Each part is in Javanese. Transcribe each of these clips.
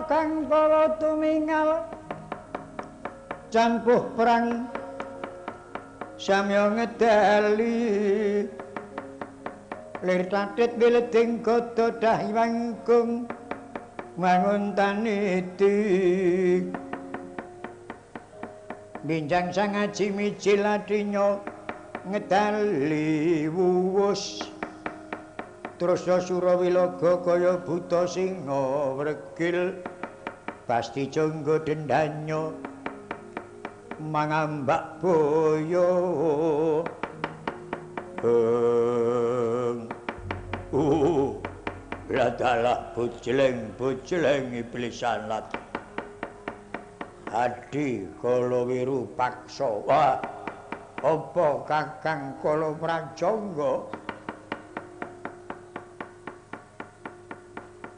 Kang kala tumingal campuh perang samya ngedali lir tatit wileding gada dahi wangkung mangun taniti binjang sang aji miji ladinyo ngedali wuwus terus Surawilaga kaya buta singa wregil pasti jangga dendanyo mangambak boyo ladalah bujleng iblis sanat adi kala wiru paksa wah apa kakang kala prajangga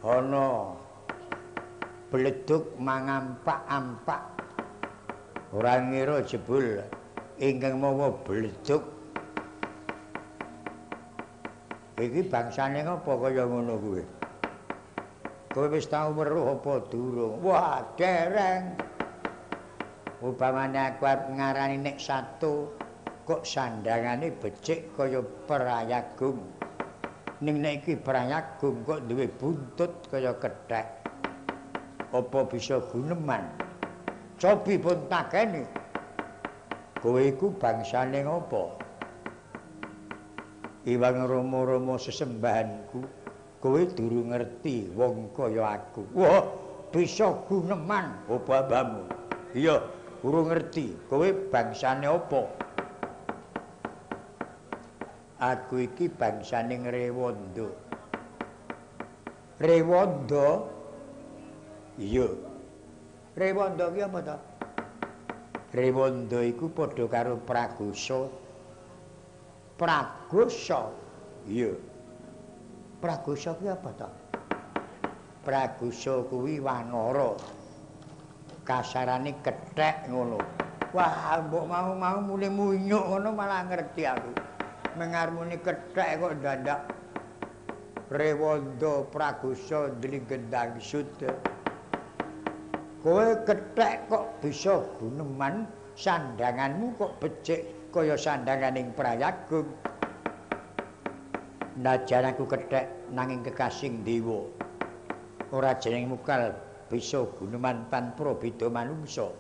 ana bledug mangampak-ampak ora ngira jebul ingkang mawa bledug iki bangsane apa kaya ngono kuwi kowe wis tau weruh apa durung wah dereng upamane aku arep ngarani nek satu kok sandangane becik kaya prayagung ning nek iki prayagung kok duwe buntut kaya kethek apa bisa guneman cobi pun takeni kowe iku bangsane ngopo Iwang Rama-rama sesembahanku kowe durung ngerti wong kaya aku wah bisa guneman obabamu iya durung ngerti kowe bangsane apa aku iki bangsane Rewanda Rewanda iya. Rewanda ki apa ta? Rewanda iku padha karo Pragusa. Pragusa. Iya. Pragusa ki apa ta? Pragusa kuwi wanara. Kasarane kethek ngono. Wah, mbok mau muni munyuk ngono malah ngerti aku. Mengar muni kethek kok dadak Rewanda Pragusa dligendang sud. Kowe kethek kok bisa guneman sandanganmu kok becik kaya sandanganing prayagung. Najan aku kethek nanging kekasing dewa. Ora jeneng mukal bisa guneman tanpa beda manungsa.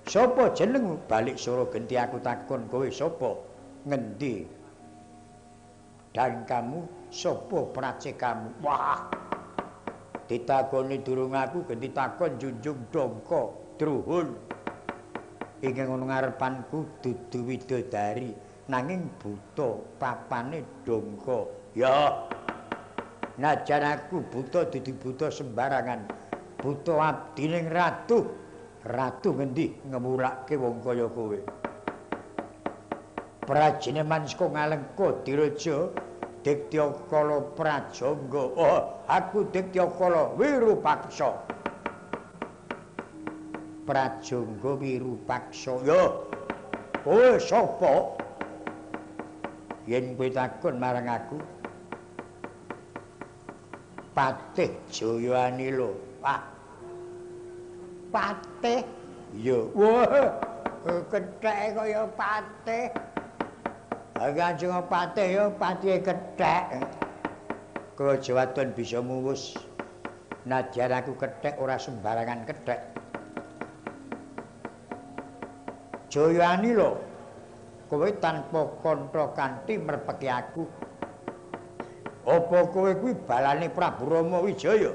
Sapa jenengmu? Balik sura genti aku takon kowe sapa? Ngendi? Dan kamu sapa pracekamu? Wah. Ditakoni durung aku genti takon junjung dongko druhun. Ingkang ngono ngarepanku dudu widodari nanging buta papane dongko. Ya. Najan aku buta dudu buta sembarangan. Buta abdining ratu. Ratu ngendi ngemulake wong kaya kowe. Prajeneman saka Ngalengka Diraja Diktiyakala Prajangga. Oh, aku Diktiyakala Wirupaksa. Prajangga Wirupaksa. Yo. Kowe sapa? Yen kowe takon marang aku. Patih Jayanila. Patih? Yo. Wah, ketheke kaya patih. Kanjeng patih ya patihe kethek. Kaya wadon bisa muwus. Nadyan aku kethek ora sembarangan kethek. Jayanila, kowe tanpa kantha kanthi merpeki aku. Apa kowe kuwi balane Prabu Rama Wijaya?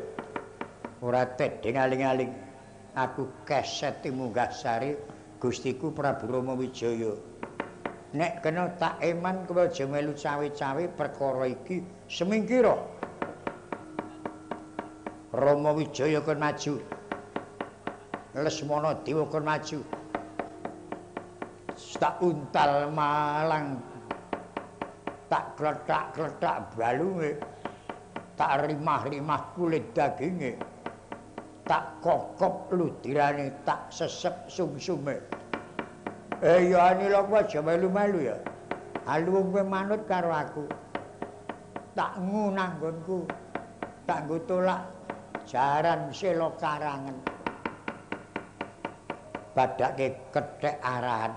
Ora tedeng aling-aling. Aku keseti munggah sari Gustiku Prabu Rama Wijaya. Nek kena tak eman kowe aja melu cawe-cawe perkara iki semingkira. Rama Wijaya kon maju. Lesmana Dewa kon maju. Tak untal malang. Tak kletak-kletak balunge. Tak rimah-rimah kulit daginge. Tak kokop ludirane, tak sesep sumsume. Ya anila kowe aja melu-melu ya. Aluwung kowe manut karo aku. Tak ngunanggonku. Tak nggo tolak jaran sela karangan. Badake kethek arahan.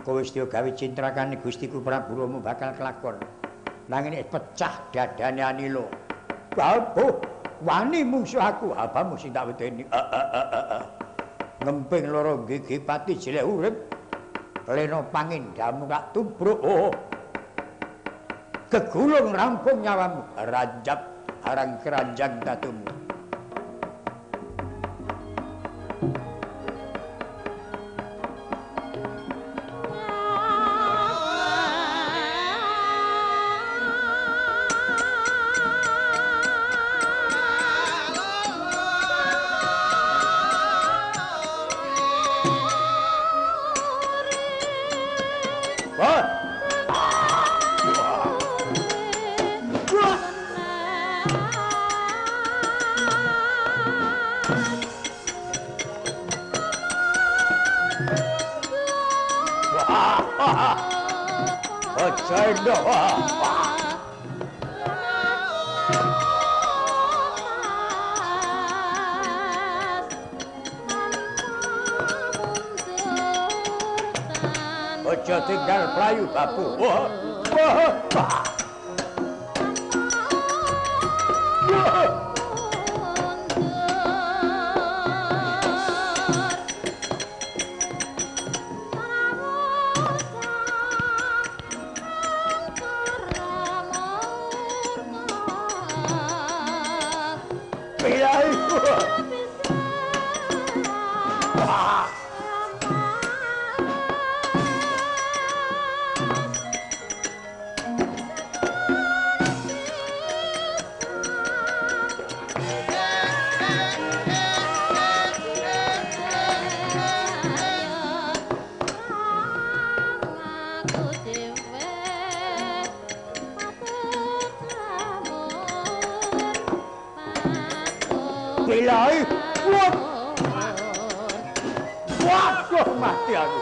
Kowe wis gawe cintrakane Gustiku Prabu Rama bakal kelakon. Nanging pecah dadane anila. Babuh wani mungsuh aku, apamu sing tak wedeni. Ngemping loro gigi pati jelek urip. Lena pangindamu tak tubruk. Oh. Kegulung rampung nyawamu. Ranjap arang keranjang tatumu. Ojo tinggal playu babu. Wah. Bilai, waduh mati aku.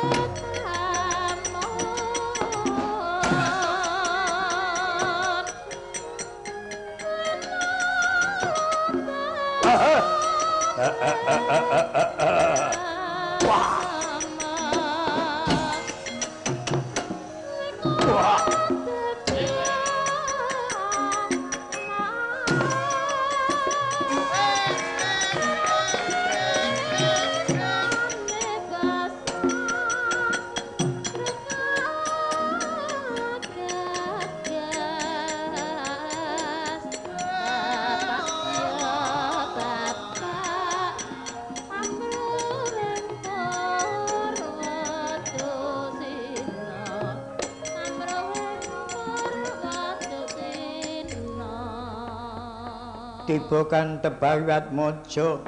Tiba kan tebawiat mojo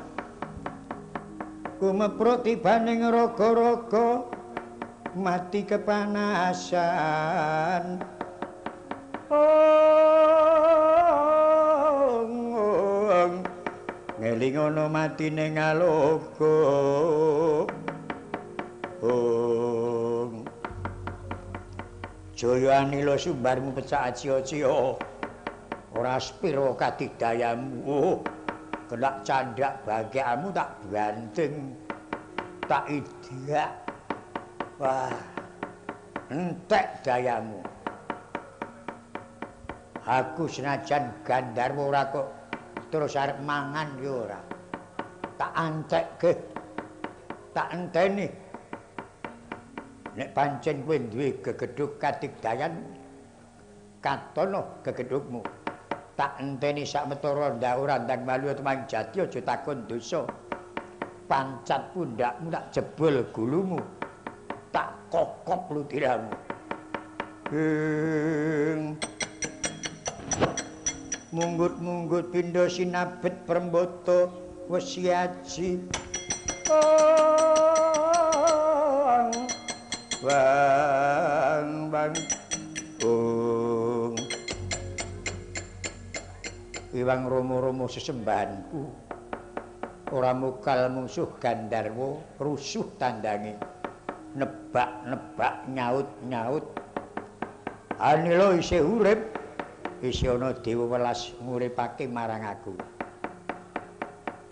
kumepruk tibaning raga-raga mati kepanasan Ngelingono matine ngaloga Jaya Anila sumbarmu pecah cia-cia ora spiro kadidayamu kena candak bahagiamu tak banting tak idak wah entek dayamu aku senajan Gandharwa ora kok terus arep mangan yo ora tak antekke tak enteni nek pancen kowe duwe gegedhuk kadigdayan katono gegedhukmu tak enteni sak metara ndak ora ndang malu temang jati aja takon dosa pancat pundakmu tak jebol gulumu tak kokok lutiramu munggut-munggut pindha sinabet prembata wesi aji bang Iwang romo-romo sesembahanku ora mukal musuh Gandharwa rusuh tandangi nebak-nebak nyaut-nyaut Anila isih urip isih ana dewa welas nguripake marang aku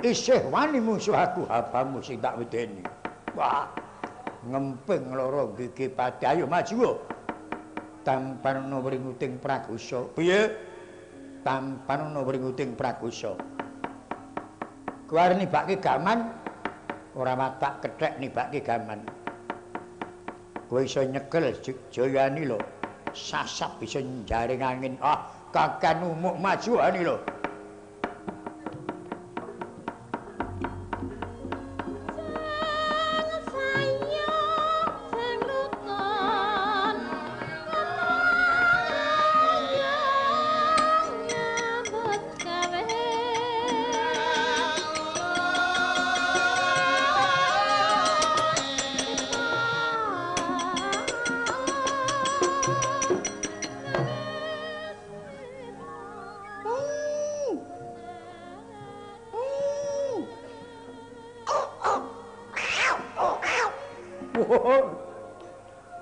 isih wani musuh aku hapamu sing tak wedeni wah ngemping lara gigi pati ayo maju tampanono wringuting pragusa piye tampanono wringuting pragusa kowe arep nibake gaman ora watak kethek nibake gaman kowe iso nyekel Jaya Anila sasap bisa njaring angin kakan umuk maju Anila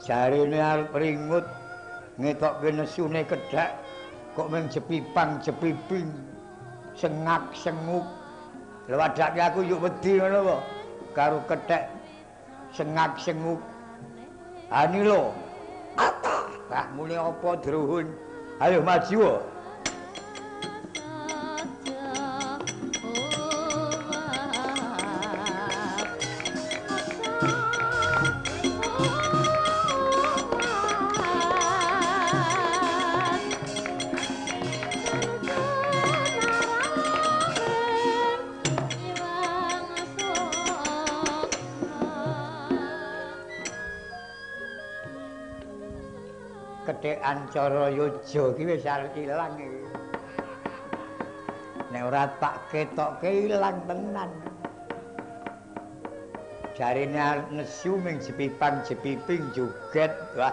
jarine arep ringut ngetokke nesune kedhak kok mung jepipang jepiping sengak senguk lho wadake aku yuk wedi ngono kok karo kethek sengak senguk Anila apa muni apa druhun ayo maju Ketekan cara yoja iki wis arep ilang iki. Nek ora tak ketokke ilang tenan. Jarine arep nesu ming jepipang-jepiping joget. Wah.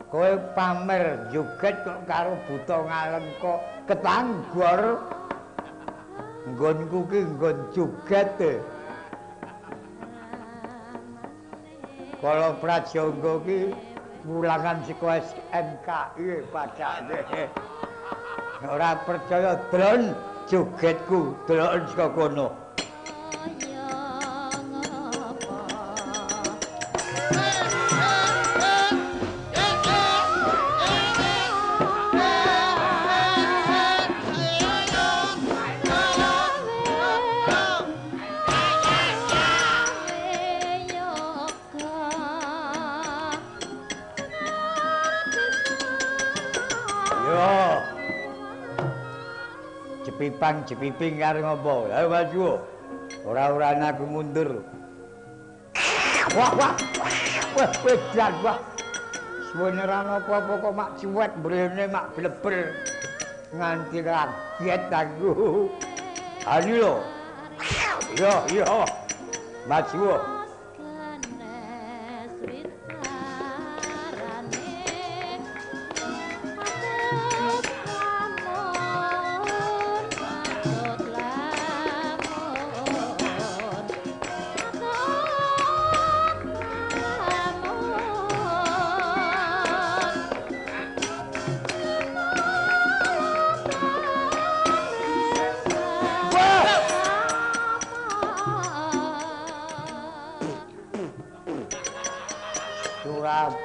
Kowe pamer joget kok karo buta ngalengka ketanggor. Nggonku ki nggon joget. Kala Prajangga ki mulangan saka SMKI padane. Ora percaya dron jogetku, delok saka kono. Jepipang-jepiping karo ngopo? Ayo maju. Ora-orane aku mundur. Wah. Wah, wedan wah. Suwene ora apa-apa kok mak cuwet mrene mak blebel. Nganti kaget aku. Anila. Yo. Maju.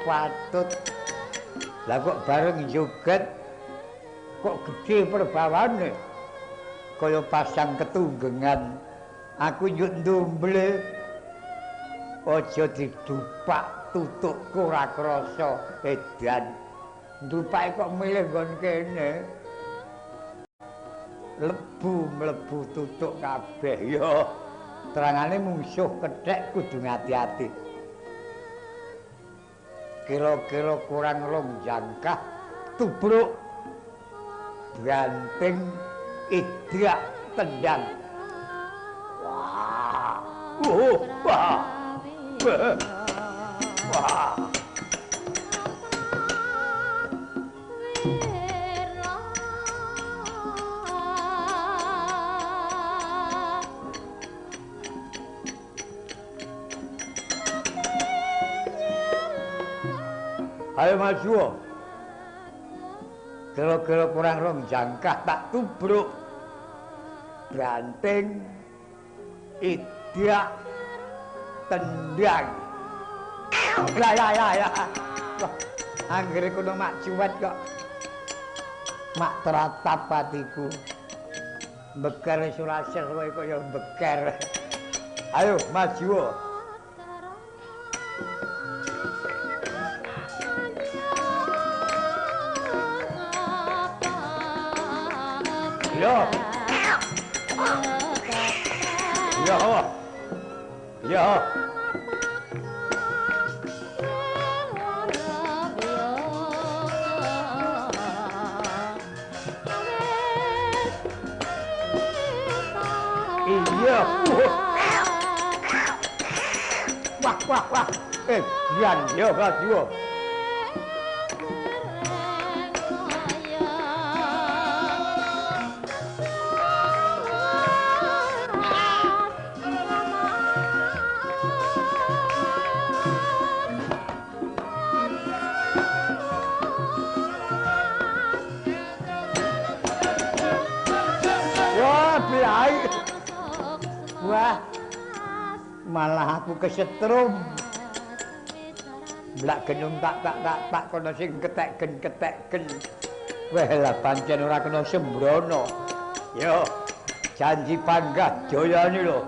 patut. Lah kok bareng joget kok gede perbawane. Kaya pasang ketunggengan. Aku nyut ndomble. Aja didupak tutukku ora krasa edan. Ndupake kok milih nggon kene. Mlebu tutuk kabeh ya. Terangane musuh kethek kudu ngati-ati. Kira-kira kurang rong jangkah tubruk banting idrak tendang. Wah. Wah. Wah. Ayo maju. Kira-kira kurang rong jangkah tak tubruk. Banting idrak tendang. Ya. Wah, anggere kono mak cuwet kok. Mak teratap atiku. Beker suraser kowe kaya beker. Ayo maju. Yo. Iya. Wah. Dian yo maju. Wah, malah aku kesetrum. Blak genung tak kono sing ketek-gen. Wah lah pancen ora kena sembrono. Yo, janji panggah jayane lho.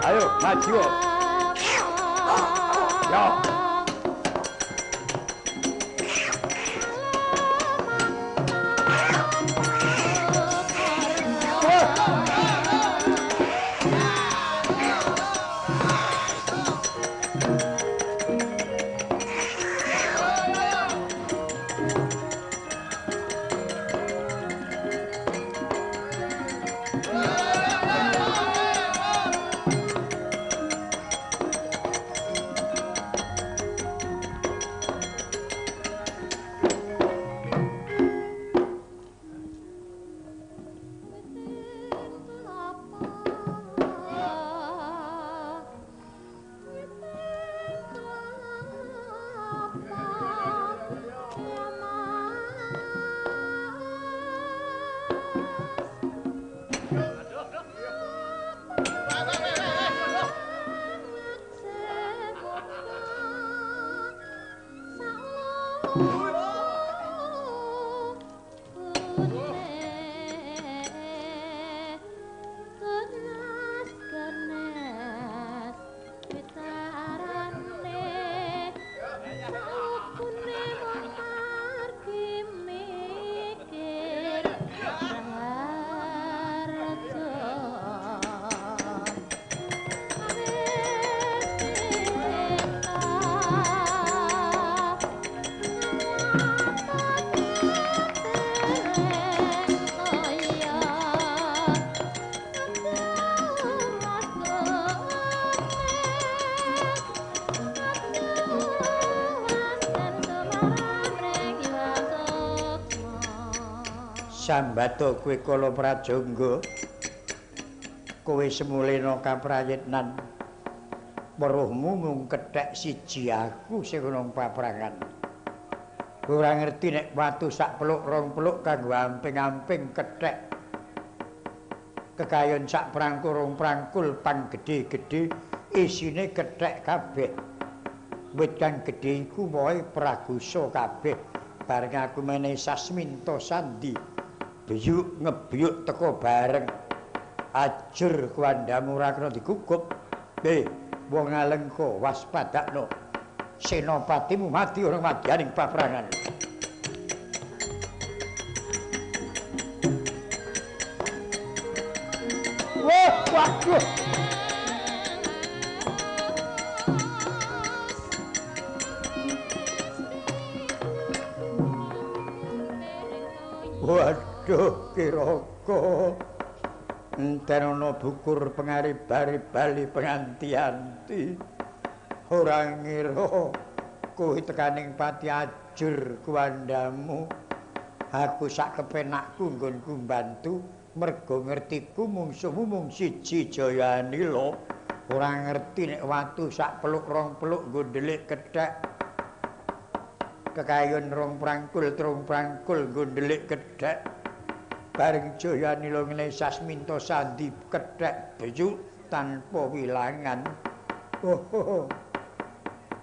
Ayo, maju. Yo. Sambada kowe kala prajangga kowe semulena kaprayitnan weruhmu mung kethek siji aku sing ana paprangan ora ngerti nek watu sak peluk rong peluk kanggo amping-amping kethek Kekayon sak prangkul rong prangkul pang gedhe-gedhe isine kethek kabeh. Wit kang gedhe iku wohe pragusa kabeh. Bareng aku menehi sasminta sandi. Beyuk ngebeyuk teko bareng. Ajur kuwandamu ora kena digugup. Wong alengka waspadakno. Senopatimu mati ora madyaning paprangan. Waduh. Waduh Kiraka. Enten ana bukur pengarib-arib bali penganti-anti. Ora ngira kowe tekaning pati ajur kuwandamu. Aku sak kepenakku nggonku mbantu. Mergo ngertiku mungsuhmu mung siji Jayanila. Ora ngerti nek watu sak peluk rong peluk nggo ndelik kethek. Kekayon rong prangkul telung prangkul nggo ndelik kethek. Bareng Jayanila ngene sasminta sandi kethek beyuk tanpa wilangan.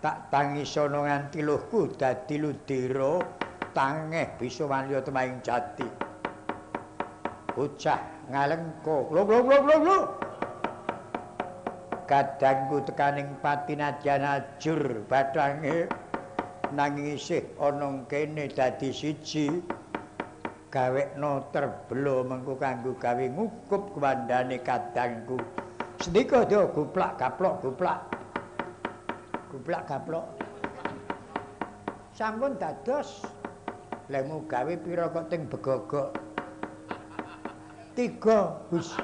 Tak tangisono nganti luhku dadi ludira tangeh bisa wanya temaing jati. Bocah ngalengka. Lho. Kadangku tekaning pati nadyan ajur bathange nanging isih ana kene dadi siji. Gawekno terbelo mengko kanggo gawe ngukup kuwandane kadangku. Sendika do guplak gaplok guplak. Guplak gaplok. Sampun dados. Lemu gawe pira kok teng begogok. 3 Gus.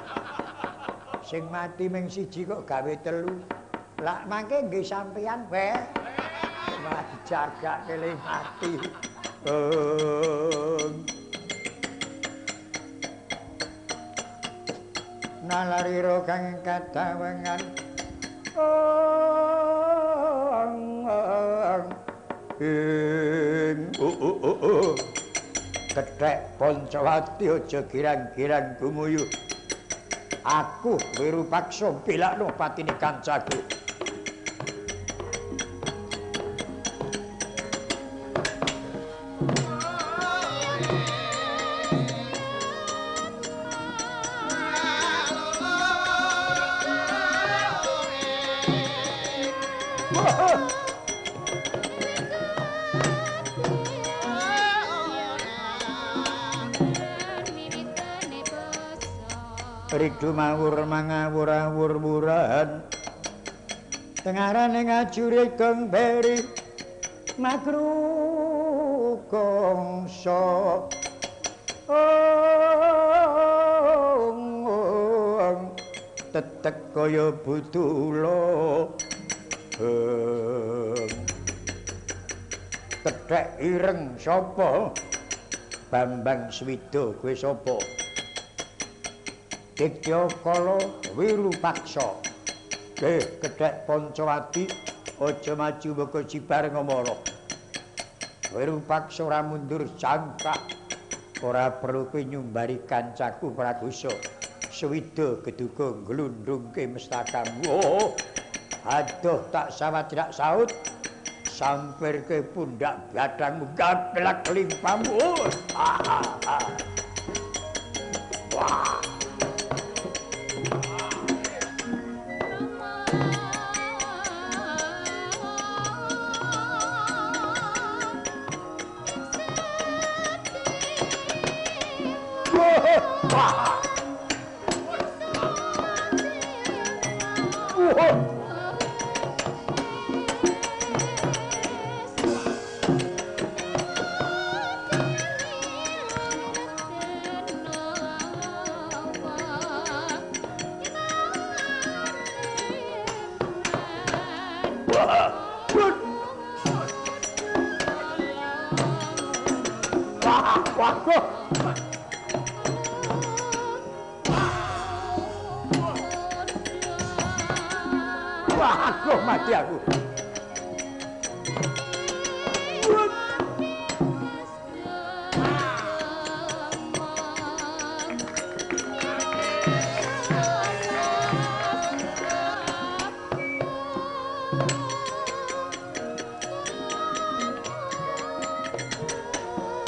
Sing mati ming siji kok gawe 3. Lah mangke nggih sampeyan wae. Malah dijagake le mati. Nalarira kang kadawengan. Kethek Pancawati aja girang-girang gumuyu. Aku Wirupaksa pilakno patine kancaku. Ridu mawur mangawur-awur-wuran tengarane ngajure gong beri magrukongso tetek kaya budula tetek ireng sapa Bambang Swida kowe sapa Ditya Kala Wirupaksa. Kethek Pancawati aja maju mboko jibar ngomoro. Wirupaksa ora mundur jangkak. Ora perlu kowe nyumbari kancaku Pragusa. Swida geduga glundhungke mestakamu. Aduh tak sawat tidak saut. Sampirke pundak bathangmu gaplak limpamu. Wah. Wah, mati aku.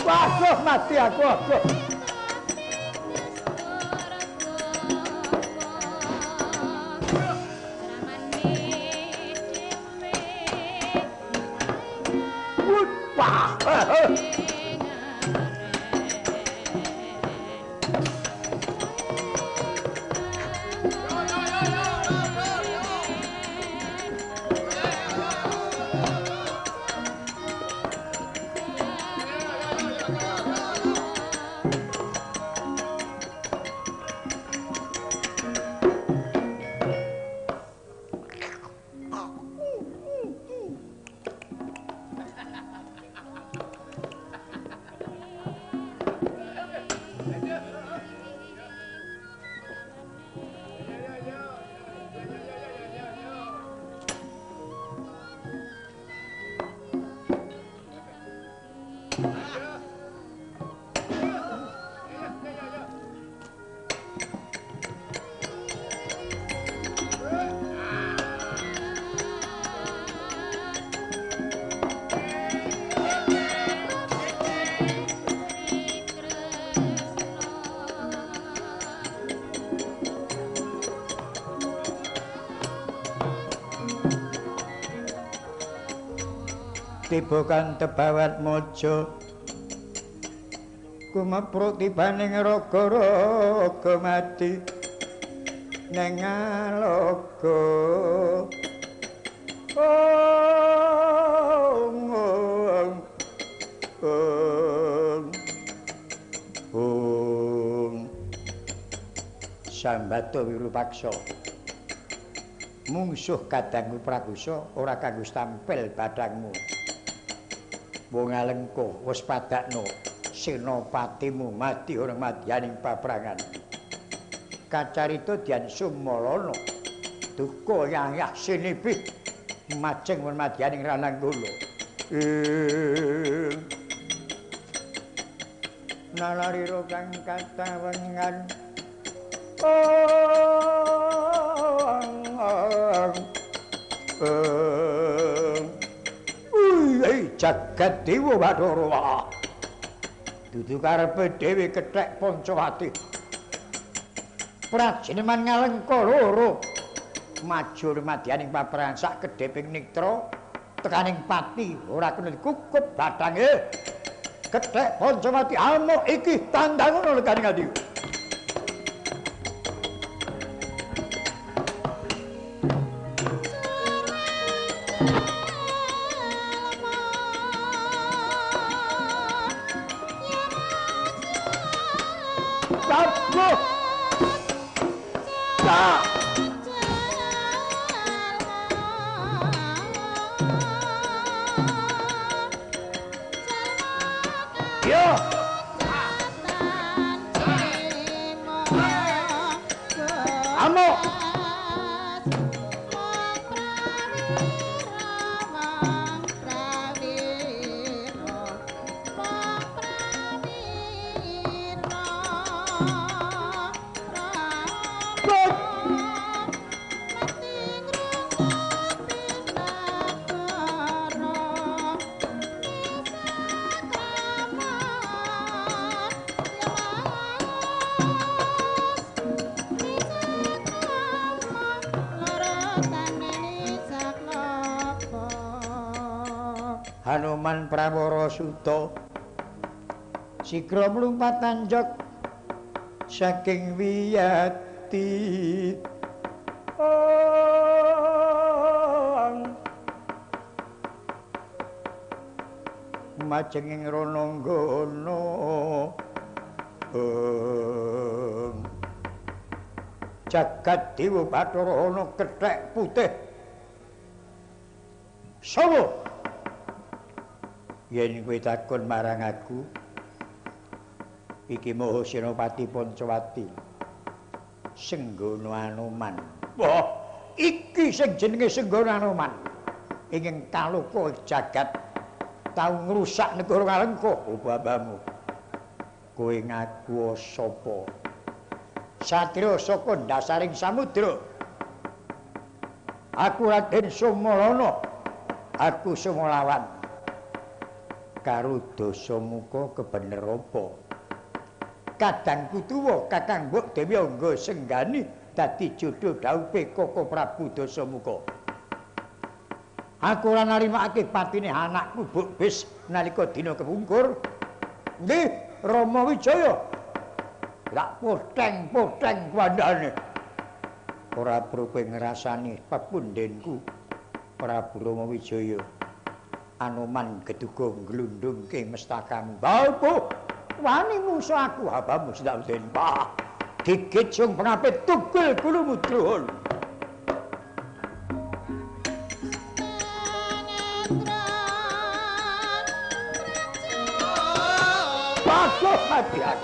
Waduh mati aku. Waduh. Tiba kan tebawat mojo kumepruk tibaning raga-raga mati neng aloga Sambata Wirupaksa mungsuh kadangku prakusa ora kanggo stampil badangmu wong alengka wis padakno senopatimu mati ora madyaning paprangan kacarita Dyan Sumalana duka yayah sinipih majeng won madyaning Rananggala nalarira kang katawengan jagat dewa Bathara dudu karepe Dewi Kethek Pancawati prajeneman ngalengka loro maju madyaning paprangan sak kedheping nitra tekaning pati ora kena dikukup bathange Kethek Pancawati amuk iki tandang ngono Kaning Adi Hanuman Prawara Suta sigra mlumpat tanjak saking wiyati majenging Rananggana jagat dewa Bathara ana kethek putih sawa yen kowe takon marang aku iki Maha Senopati Pancawati Senggana Anoman wah iki sing jenenge Senggana Anoman ingkang kaluka jagat tau ngrusak negara Ngalengka babamu kowe ngaku sapa satria saka dasaring samudra aku Raden Sumalana aku Sumalawan karo Dasamuka kebener apa? Kadangku tuwa Kakang Mbok Dewi angga senggani dadi jodoh dhaupe Koko Prabu Dasamuka. Aku ora narimakake patine anakku Mbok Bis nalika dina kepungkur. Nggih, Rama Wijaya. Lak poteng-poteng kandhane. Ora perlu kowe ngrasani pepundhenku Prabu Rama Wijaya. Anoman geduga nglundhungke mestakamu. Bapo wani musuh aku habamu sedang den Pak. Gigit sung pengapit tugel kulo mudrohon. Bagus hadiah.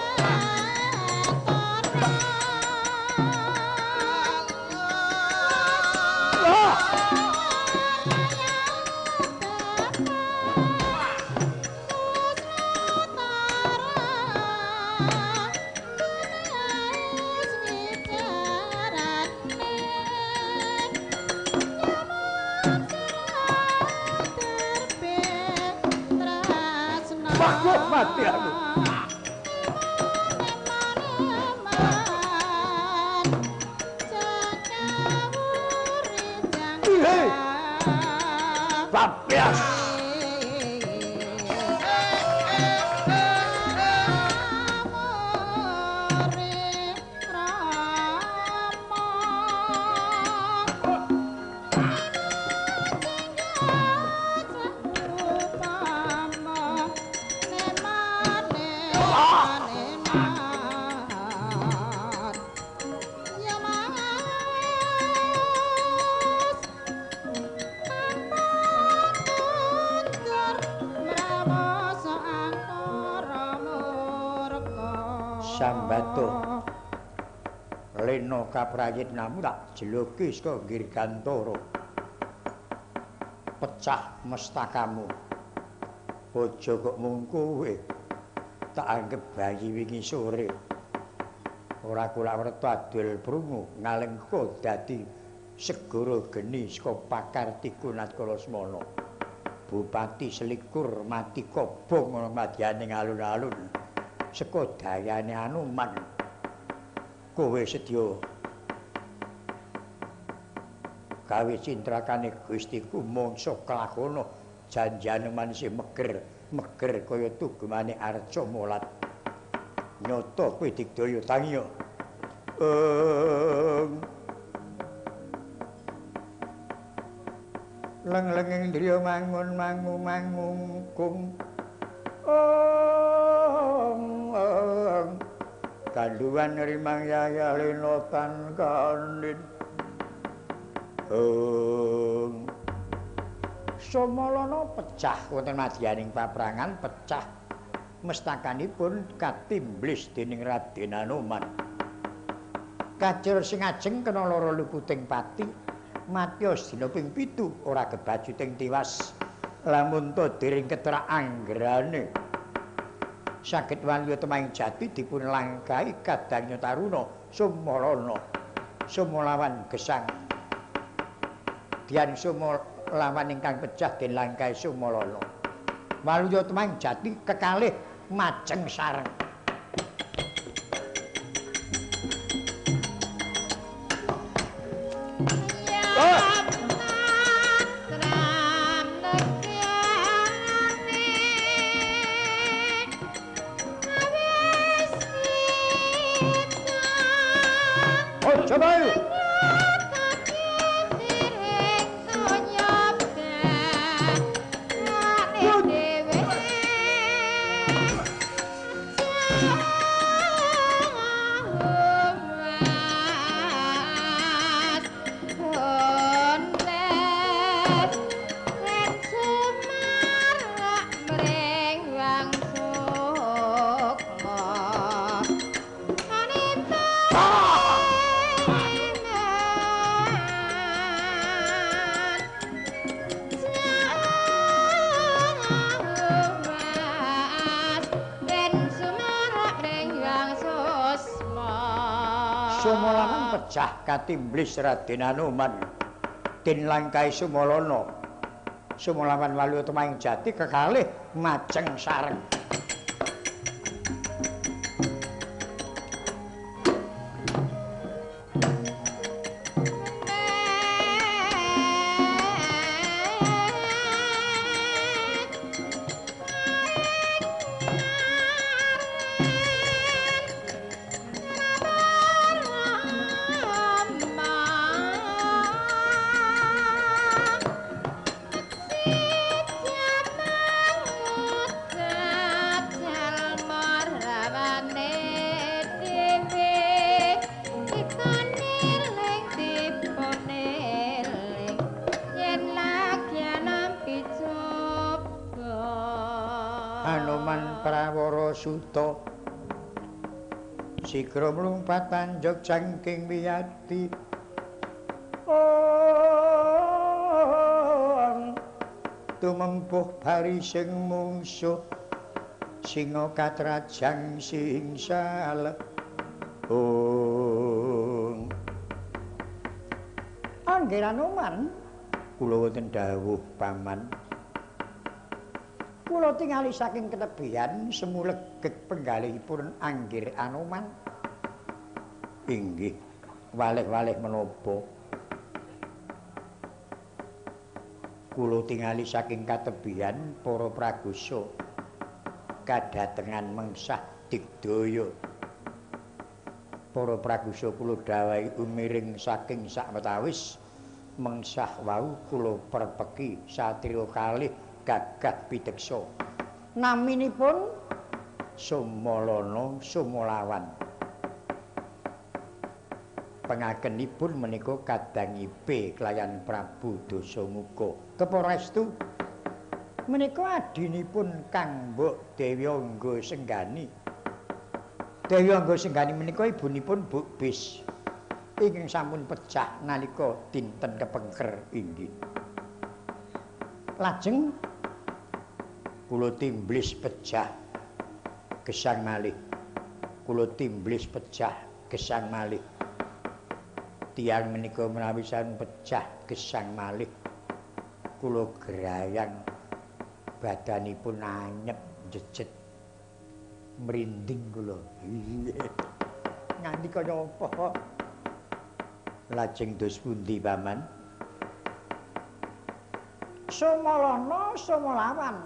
Bagus mati aku. Babias. Sambato Lena kaprayitnamu tak jeloki saka Girgantara. Pecah mestakamu. Aja kok mung kowe. Tak anggap bayi wingi sore. Ora kula werta adol prungu ngalengka dadi segara geni saka Pakartiku Natkala Semana. Bupati selikur mati kobong ana madyaning alun-alun. Seka dayane Anoman kowe sedya gawe cintrakane Gustiku mangsa kelakona janjane manisi meger kaya tugemane arca molat nyata kowe digdaya tangiya leng-lenging driya mangun kung kanduan rimang yaya linotan kandin Somalana pecah wonten madyaning paprangan pecah mestakanipun katimblis dening Raden Anoman kajur sing ajeng kena lara luputing pati matyos dina ping 7 ora kebajuting tiwas lamun to dering ketrak anggrane saged waliya temahing jati dipun langkahi kadangnya taruna Sumalana Sumalawan gesang Dian Sumalawan ingkang pecah den langkahi Sumalana waliya temahing jati kekalih majeng sareng Coba Sumalawan pecah katimblis Raden Anoman den langkahi Sumalana Sumolawan walu utamaing jati kekalih majeng sareng. Anoman prawara suta sigra mlumpat panjog jangking wiyadi tumempuh barising mungsuh singa katrajang sing saleh Anggir Anoman kula wonten dawuh paman kula tingali saking ketebian semulegek penggalihipun Anggir Anoman. Inggih, walih-walih menapa? Kula tingali saking katebian para pragusa kadatengan mengsah digdaya. Para pragusa kula dawahi umiring saking sakwetawis mengsah wau kula perpeki satriya kalih gagah pideksa naminipun Sumalana Sumalawan pengakenipun menika kadangipe kelayan Prabu Dasamuka keparestu menika adinipun Kang Mbok Dewi Angga Senggani Dewi Angga Senggani menika ibunipun Buk Bis ingkang sampun pecah nalika dinten kepengker inggih lajeng kula timblis pecah gesang malih kula timblis pecah gesang malih tiyang menika menawi sampun pecah gesang malih kula grayang badanipun anyep jejet merinding kula nganti kaya apa lajeng dos pundi paman Sumalana Sumalawan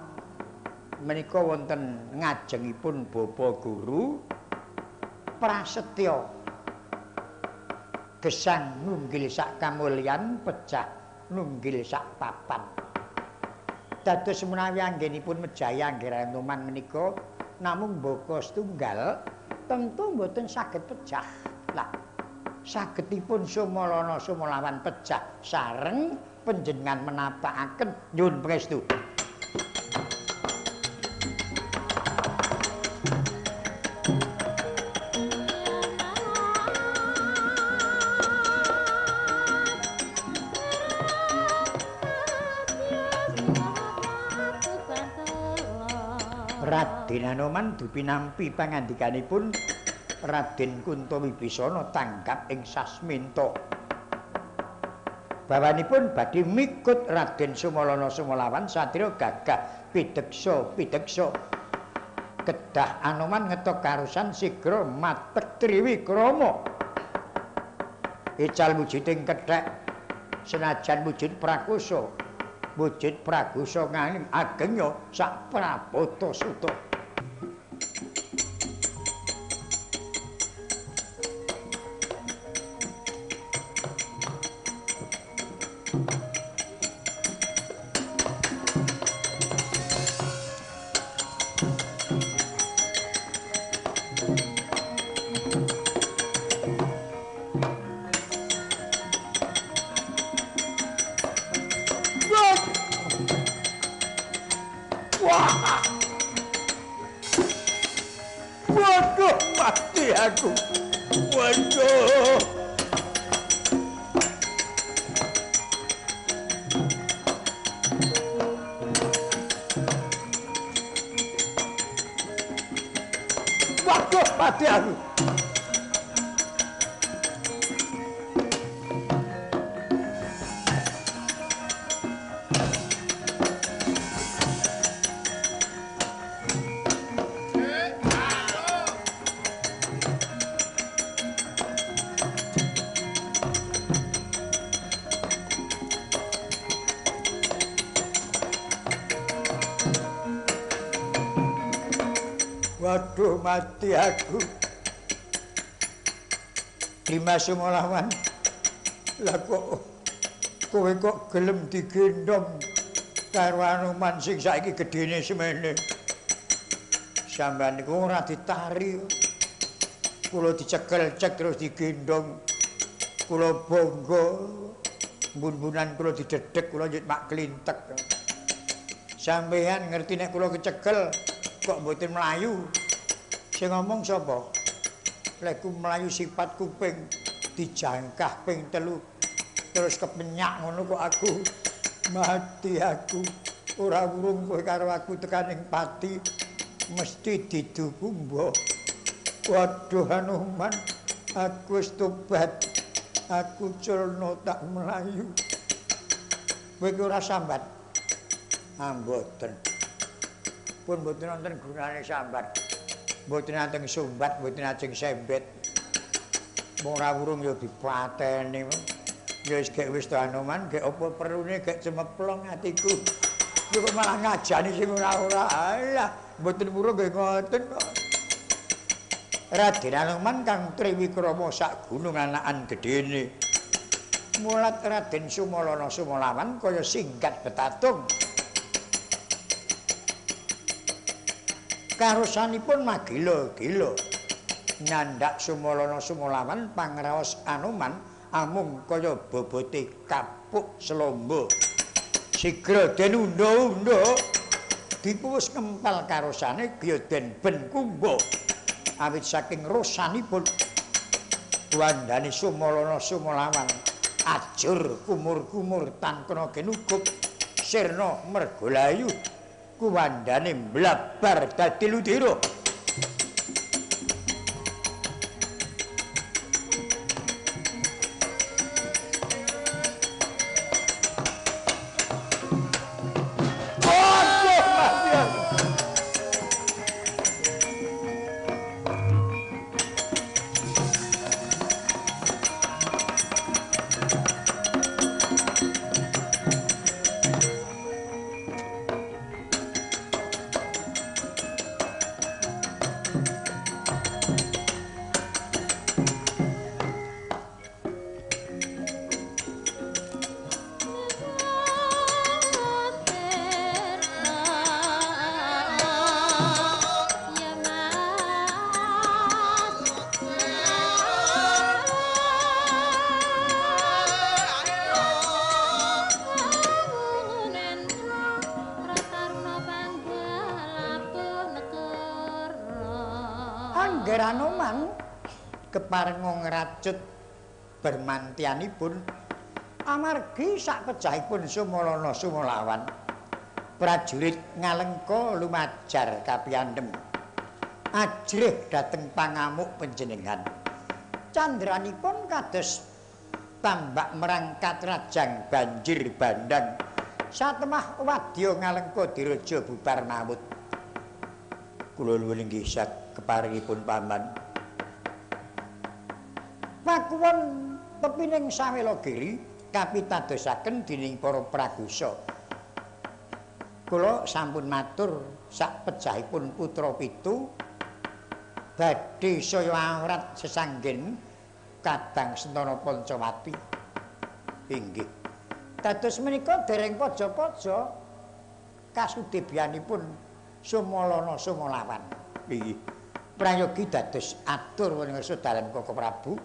menika wonten ngajengipun Bapa Guru prasetya gesang nunggil sak kamulyan pecah nunggil sak papan dados menawi anggenipun Mejaya Anggir Anoman menika namung mbaka setunggal tentu mboten saged pecah lah sagedipun Sumalana Sumalawan pecah sareng panjenengan menapakaken nyuwun pangestu Raden Anoman dipinampi pangandikanipun Raden Kuntawibisana tanggap ing sasminta. Bawanipun badhe mikut Raden Sumalana Sumalawan satriya gagah pideksa. Kedah Anoman ngetok karusan sigra matek triwikrama. Ical wujuding kethek senajan wujud prakusa. Wujud pragusa nganging ageng ya sak prabata suta. Waduh, mati aku. Waduh. Waduh, mati aku. Waduh mati aku. Dimas Sumolawan. Lah kok kowe kok gelem digendong karo Anoman sing saiki gedene semene. Sampeyan niku ora ditari. Kula dicekel-cek terus digendong. Kula bangga. Mbun-mbunan kula didedhek, kula njit mak klintek. Sampeyan ngerti nek kula kecekel kok mboten mlayu. Sing ngomong sapa? Lek ku mlayu sifat kuping dijangkah ping 3. Terus kepenyak ngono kok aku mati aku. Ora urung kowe karo aku tekaning pati mesti diduku mbok. Waduh Anoman, aku wis tobat. Aku culno tak mlayu. Kowe ora sambat. Mboten. Pun mboten wonten gunane sambat. Mboten ajeng sumbat, mboten ajeng sembet. Wong ora urung ya dipateni. Ya wis gek wis to Anoman, gek apa perune gek cemeplong atiku. Kok malah ngajani sing ora-ora. Alah, mboten urung nggih ngoten kok. Raden Anoman kang Triwikrama sak gunung anakan gedene. Mulat Raden Sumalana Sumolawan kaya singkat betatung. Karosanipun magila-gila. Nyandak Sumalana Sumolawan pangraos Anoman amung kaya bobote kapuk selomba. Sigra den unda-unda dipuwus ngempal karosane griya den ben kumba. Awit saking rosanipun wandane Sumalana Sumolawan ajur kumur-kumur tan kena genugup sirna mergolayu kuwandane mlabar dadi ludira. Anoman keparenga ngracut bermantianipun amargi sak pejahipun Sumalana Sumolawan prajurit Ngalengka lumajar kapiyandhem ajrih dhateng pangamuk panjenengan candranipun kados tambak merangkat rajang banjir bandang satemah wadya Ngalengka diraja bubar mawut. Kula nuwun inggih keparingipun paman. Pakuwon pepining Sawelagiri kapitadosaken dening para pragusa. Kula sampun matur sak pejahipun putra pitu badhe saya awrat sesanggen kadang Sentana Pancawati. Inggih. Dados menika dereng paja-paja kasudebyanipun Sumalana Sumolawan. Inggih. Prayogi dados atur wengersa dalan Koko Prabu.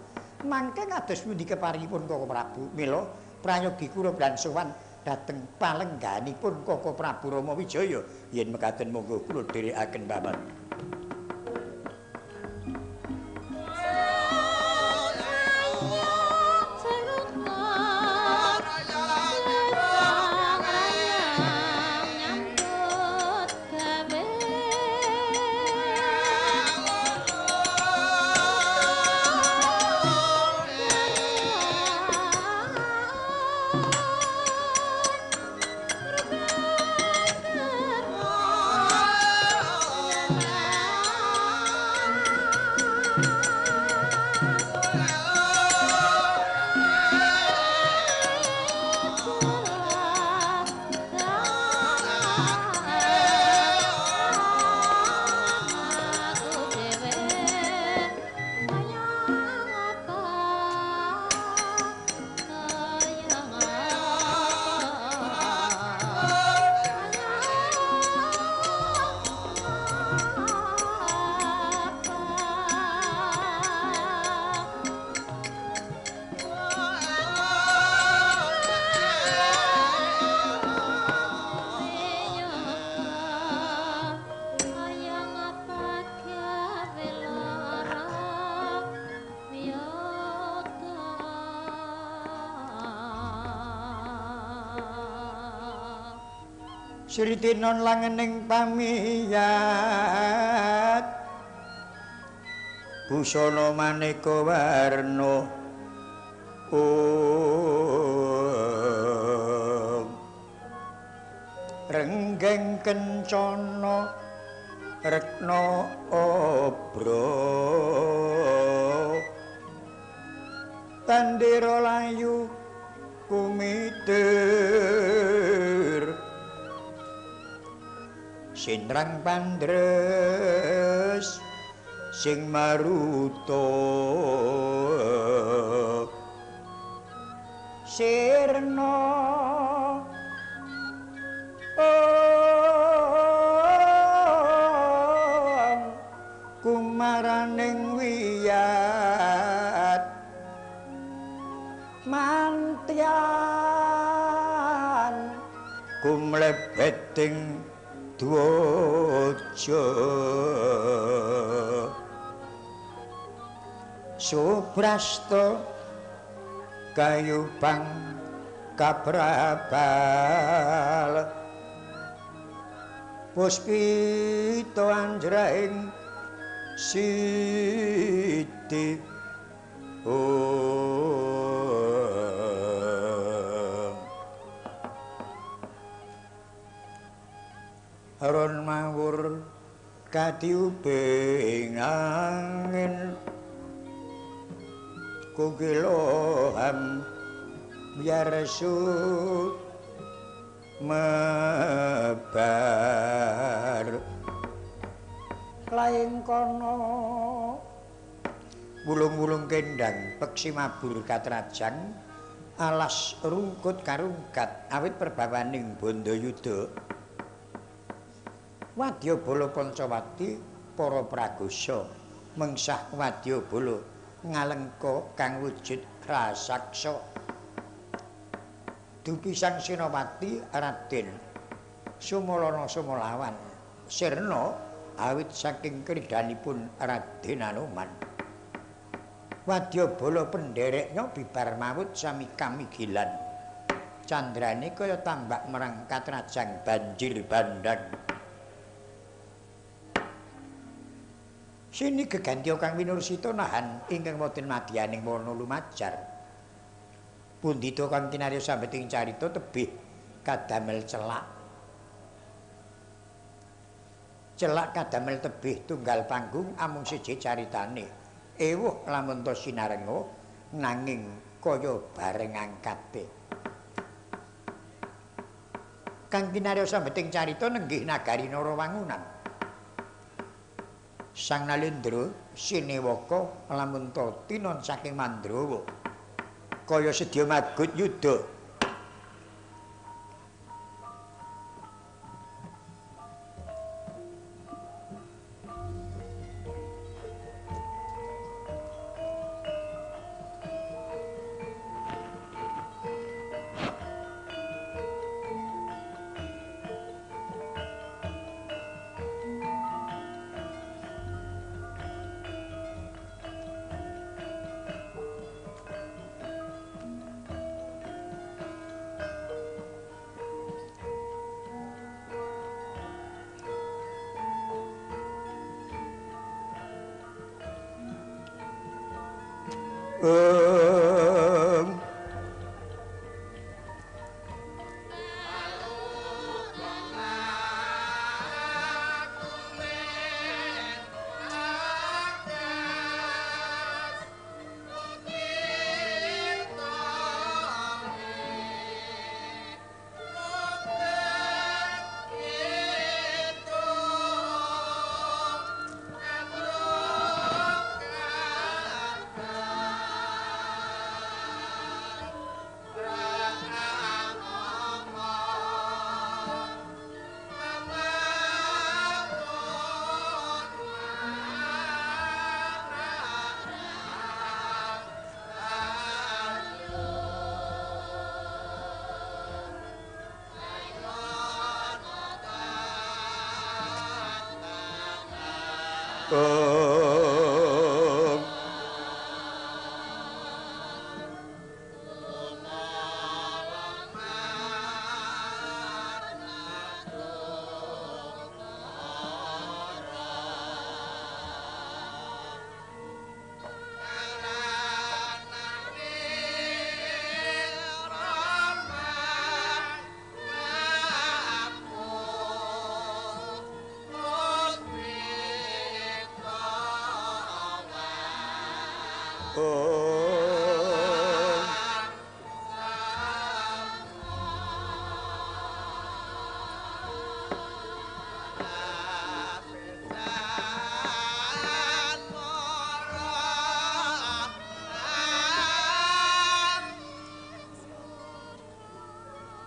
Mangke kados pundi keparingipun Koko Prabu? Mila prayogi kula lan sowan dhateng palengganipun Koko Prabu Rama Wijaya. Yen mekaten monggo kula dherekaken paman. Sritinon langening pamiyat busana maneka warna renggeng kencana rekna obra bandera layu kumitir sindrang pandres sing maruta sirna kumaraning wiyat mantyan kumlebeting dwaja Subrasta kayubang kaprabal puspita anjraing siti Aron mawur katiubing angin kugiloham yarsu mebar laing kono wulung-wulung kendang peksi mabur katrajang alas rungkut karungkat awit perbawaning Bandayuda Wadyabala Pancawati para pragosa mengsah Wadyabala ngalengka kang wujud rasaksa dupi Sang Senapati Raden Sumalana Sumalawan sirna awit saking kridanipun Raden Anoman Wadyabala pendhereknya bibar mawut sami kamigilan candrane kaya tambak merang katrajang banjir bandang sini gegantya Kang Winursita nahan ingkang wonten madyaning wana lumajar pundhita kang kinarya sambeting carita tebih kadamel celak kadamel tebih tunggal panggung amung siji caritane ewuh lamun to sinarenga nanging kaya bareng angkate kang kinarya sambeting carita nenggih nagari Narawangunan Sang Nalendra Sinewaka lamun to tinon saking Mandrawa kaya sedya magut yudha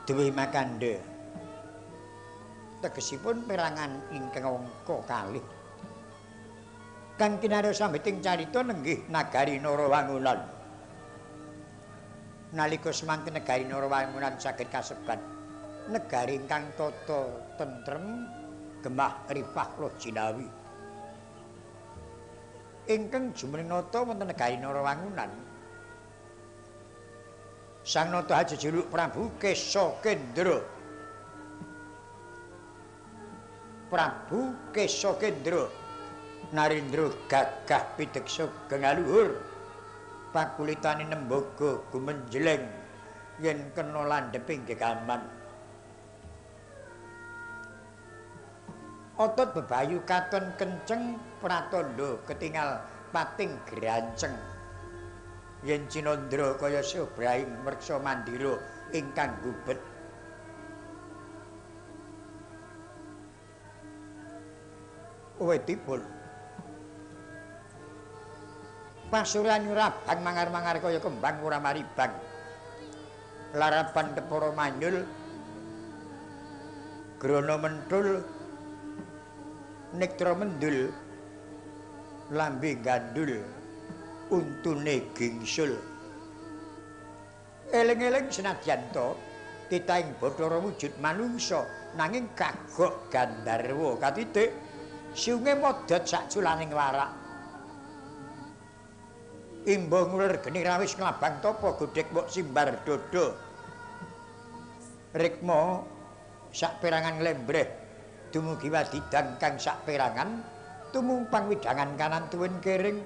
Dewi Makanda tegesipun perangan ingkang angka kalih kang kinarya sambiting carita nenggih nagari Narawangunan nalika semanten nagari Narawangunan saged kasebat negari ingkang tata tentrem gemah ripah loh jinawi ingkang jumeneng nata wonten negari Narawangunan Sang Nata jejuluk Prabu Kesakendra. Prabu Kesakendra Narendra gagah pideksa gengaluhur. Pakulitane nembaga gumenjleng yen kena landheping gegaman. Otot bebayu katon kenceng pratandha ketingal pating granceng. Yen Cinandra kaya Ibrahim mreksa mandira ingkang gubet wedipun pasuryan rabang mangar-mangar kaya kembang ora maribang larapan tepara manyul grana mentul nektra mendul lambe gandul untune gingsul eling-eling senadyan to titaing Bathara wujud manungsa nanging kagok gandarwa katitik siunge modot sakjulaning warak imba nguler geni rawis nglabang tapa godhek mbok simbar dodo rikma sakperangan lembreh dumugi wadidang kang sakperangan tumumpang widangan kanan tuwin kering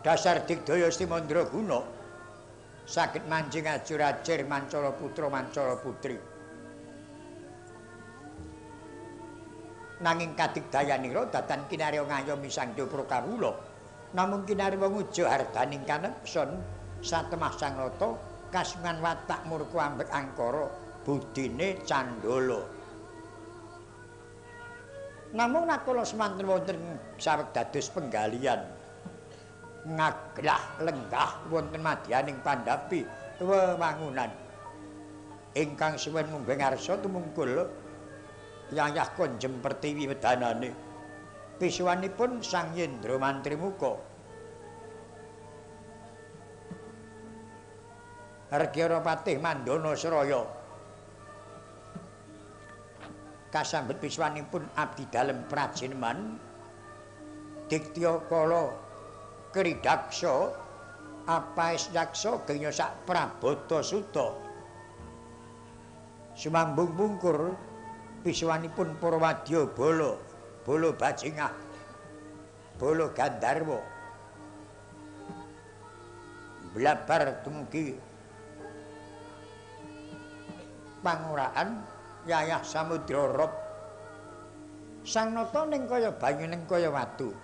dasar digdaya Stimandra guna saged mancing ajur-ajir Mancala putra Mancala putri nanging kadigdayanira datan kinarya ngayomi Sang Dupra kawula namung kinarya nguja hardaning kanepson satemah Sang Nata kasungan watak murka ambek angkara budine candala namung nakala semanten wonten saweg dados penggalian ngaglah lenggah wonten madyaning pandhapi wewangunan ingkang suwen munggah ngarsa tumungkul yayah konjem pertiwi wedanane pisuwanipun Sang Yendra Mantri Muka Argyara Patih Mandana Sraya kasambet pisuwanipun abdi dalem prajeneman Diktya Kala Kridaksa Apaes Daksa genya sak Prabata Suta sumambung pungkur pisuwanipun para wadya bala bala bajingah bala Gandarwa blabar dumugi panguraan yayah Samudra Rob Sang Nata ning kaya banyu ning kaya watu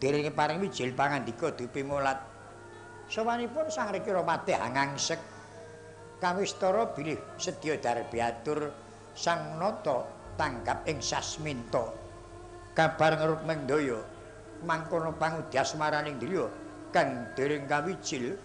derenge paring wijil pangandika dupi mulat sawanipun Sang Rekira Patih angangsek kawistara bilih sedya darbiatur Sang Nata tanggap ing sasminta kabar ngeruk mengdaya mangkono pangudi asmaraning driya kang dereng kawijil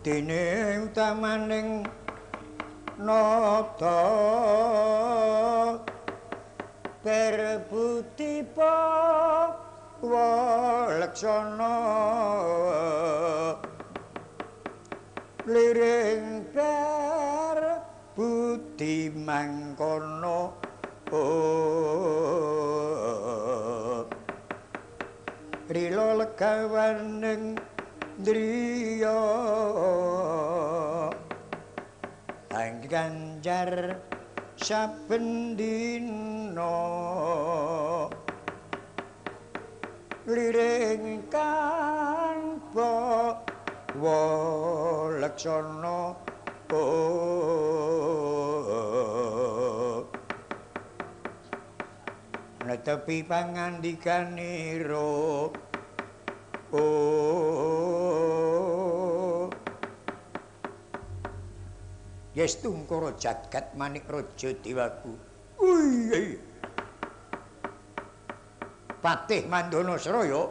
dene utamaning nata perbutipa walaksana liring per budi mangkono rila legawaning driya ganjar saben dina liring kanpa walaksana netepi pangandikanira Yestungkara jagat manik raja dewaku. Wih. Patih Mandana Sraya.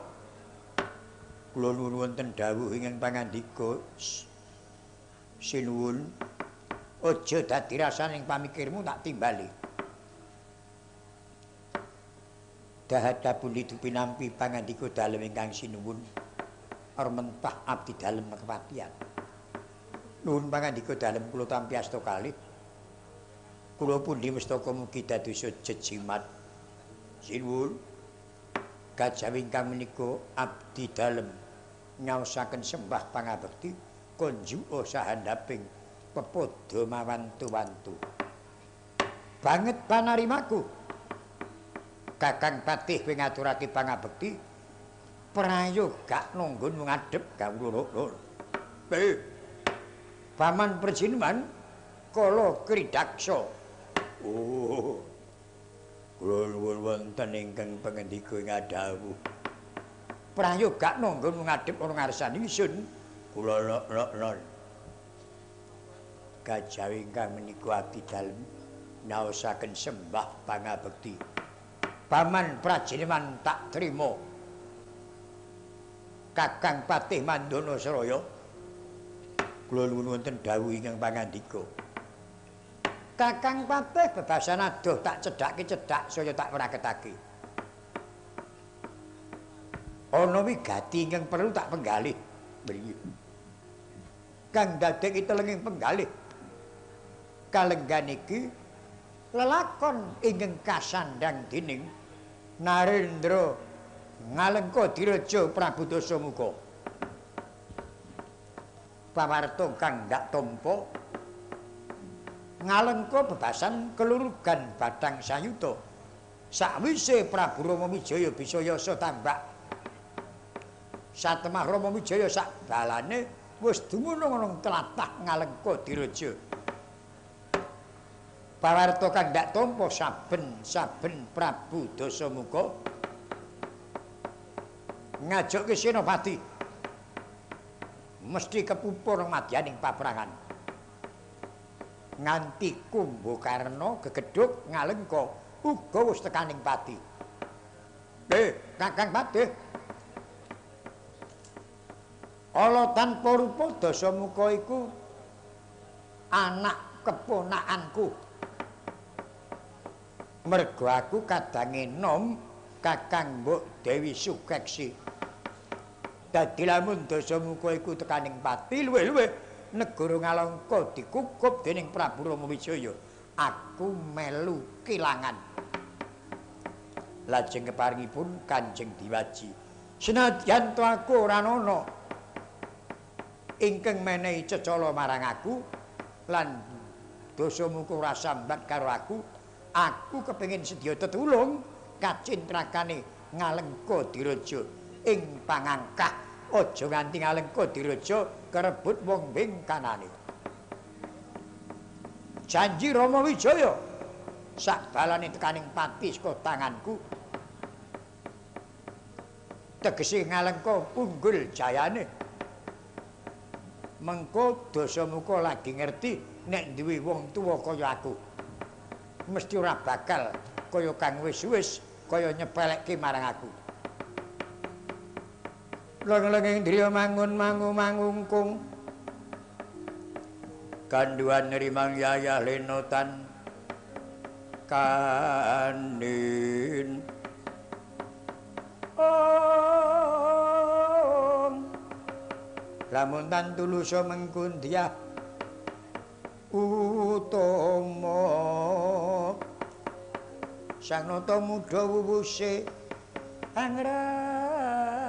Kula nuwun wonten dawuh ingkang pangandika sinuwun aja dadi rasaning pamikirmu tak timbali. Dahadapun hidupi nampi pangandika dalem ingkang sinuwun armentah abdi dalem kepatihan. Nuwun pangandika dalem kula tampi asta kalih. Kula pundi mestaka mugi dadosa jejimat. Sinuwun kajawi ingkang menika abdi dalem nyaosaken sembah pangabekti konjuka sahandaping pepodo mawantu-wantu. Banget panarimaku. Kakang Patih kowe ngaturake pangabekti prayoga nunggun ngadhep kawula. Paman Perjineman kala Kridaksa. Kula nuwun wonten ingkang pangandika ing adhawuh. Prayoga nunggun ngadhep ana ngarsaning ingsun. Kula lok-lok. Kajawi ingkang menika abdi dalem naosaken sembah pangabekti. Paman Prajineman tak trima. Kakang Patih Mandana Sraya. Kula nuwun wonten dawuh ingkang pangandika. Kakang Patih bebasan adoh tak cedhake cedhak saya tak praketake. Ana wigati ingkang perlu tak penggalih. Mriki. Kang dadeki telenging penggalih. Kalenggan iki lelakon ingkang kasandang dening Narendra Ngalengka Diraja Prabu Dasamuka. Pawarta kang ndak tampa Ngalengka bebasan kelulugan Bathang Sayuta. Sakwise Prabu Rama Wijaya bisa yasa tambak Satemah Rama Wijaya sak balane wis dumunung ana tlatah Ngalengka Diraja. Pawarta kang ndak tampa saben-saben Prabu Dasamuka ngajokke Senopati mesti kepupur madyaning paprangan. Nganti Kumbakarna gegedhuk Ngalengka uga wis tekaning pati. Kakang Patih. Ala tanpa rupa Dasamuka iku anak keponakanku. Mergo aku kadange nom Kakang Mbok Dewi Sukeksi. Dadi lamun Dasamuka iku tekaning pati luwih-luwih negara Ngalengka dikukup dening Prabu Rama Wijaya. Aku melu kilangan. Lajeng keparingipun Kanjeng Diwaji. Senadyan to aku ora ana ingkang menehi cecala marang aku lan Dasamuka ora sambat karo aku kepengin sedya tetulung kacintrakane Ngalengka Diraja ing pangangkah. Aja nganti Ngalengka Diraja kerebut wong bengkanane. Janji Rama Wijaya sak balane tekaning pati saka tanganku. Tegese Ngalengka unggul jayane. Mengko Dasamuka lagi ngerti nek duwe wong tuwa kaya aku. Mesti ora bakal kaya kang wis-wis kaya nyepelekke marang aku. Leng-lenging driya mangun mangungkung kanduan nerimang yayah lenotan kanin lamun tan tulusa mengkundiah utama sang nata muda wuwuse angrerepa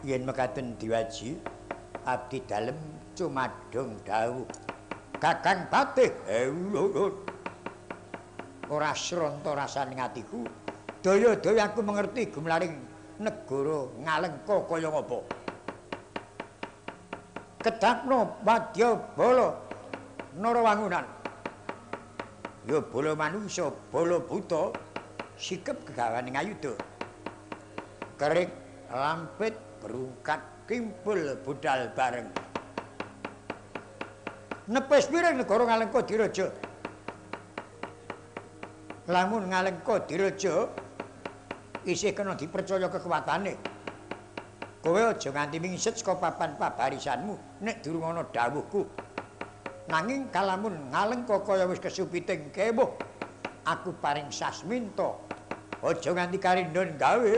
yen mekaten diwaji abdi dalem cumadung dawuh Kakang Patih ora sranta rasaning atiku daya-daya aku mengerti gumlaring negara Ngalengka kaya ngapa Kedapna Wadyabala Narawangunan ya bala manungsa bala buta sikep kegawaning ayuda kerik lampit berungkat kimpul budal bareng nepes pirang negara Ngalengka diraja lamun Ngalengka diraja isih kena dipercaya kekuatane kowe aja nganti mingset saka papan pabarisanmu nek durung ana dawuhku nanging kalamun Ngalengka kaya wis kesupiting kewuh aku paring sasminta aja nganti karindon gawe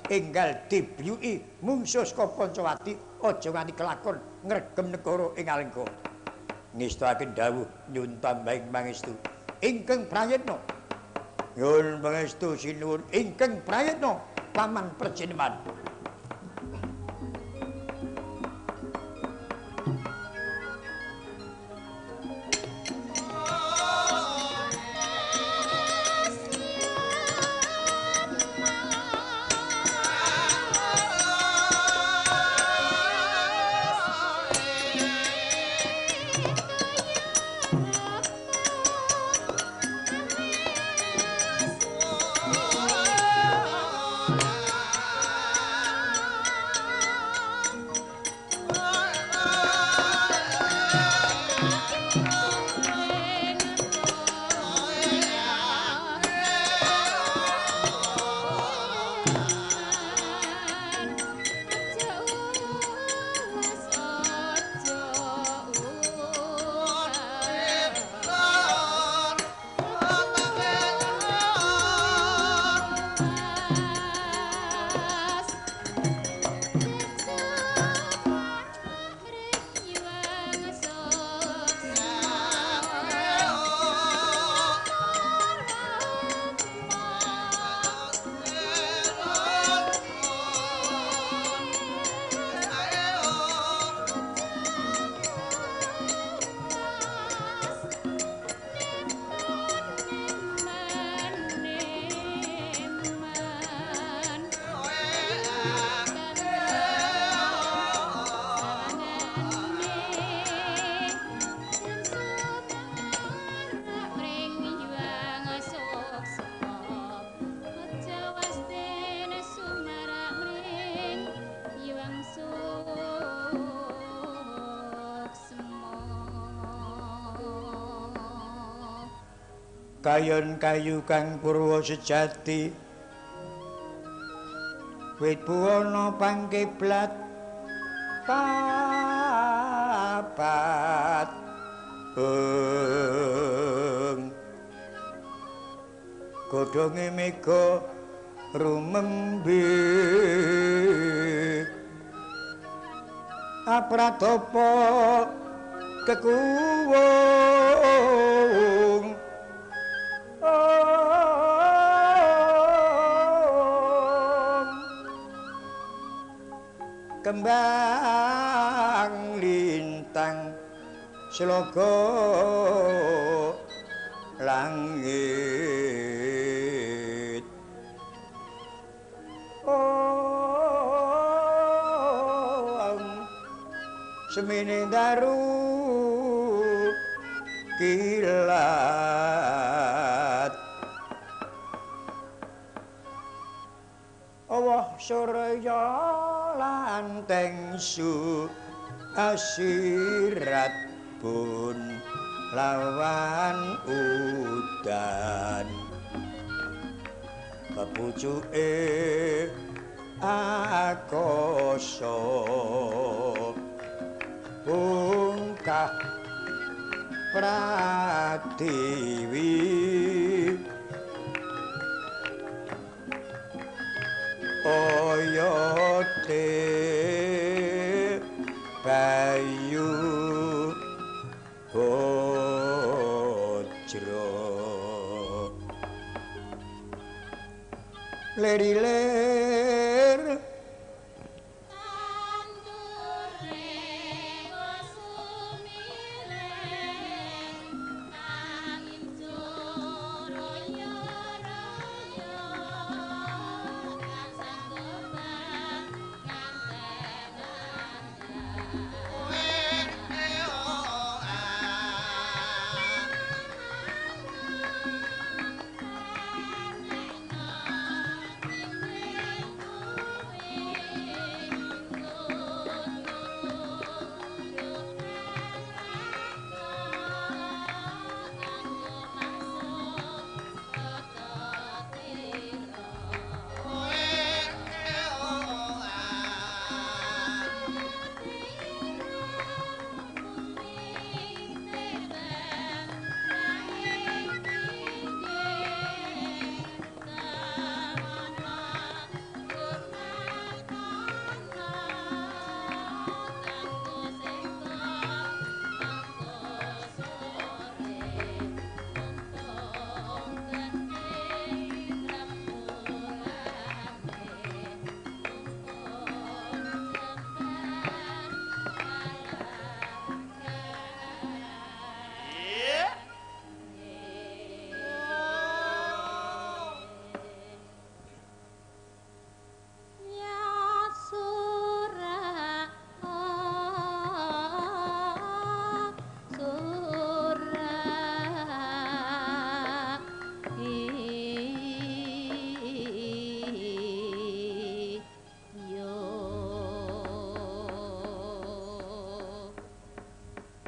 enggal dibyuki mungsuh saka Pancawati aja nganti kelakon ngregem negara ing Ngalengka ngestakaken dawuh nyuwun tambahing pangestu ingkang prayitna nyuwun pangestu sinuwun ingkang prayitna paman perjeneman kayon kayu kang purwa sejati wit buwana pangkiblat papat godhonge mega rumembe apradapa kekuwung kembang lintang sloga langit semene daru kilat Allah surya lanteng su asirat pun lawan edan bepucuke akasa bungkah pratiwi oyote bayu bojro leriler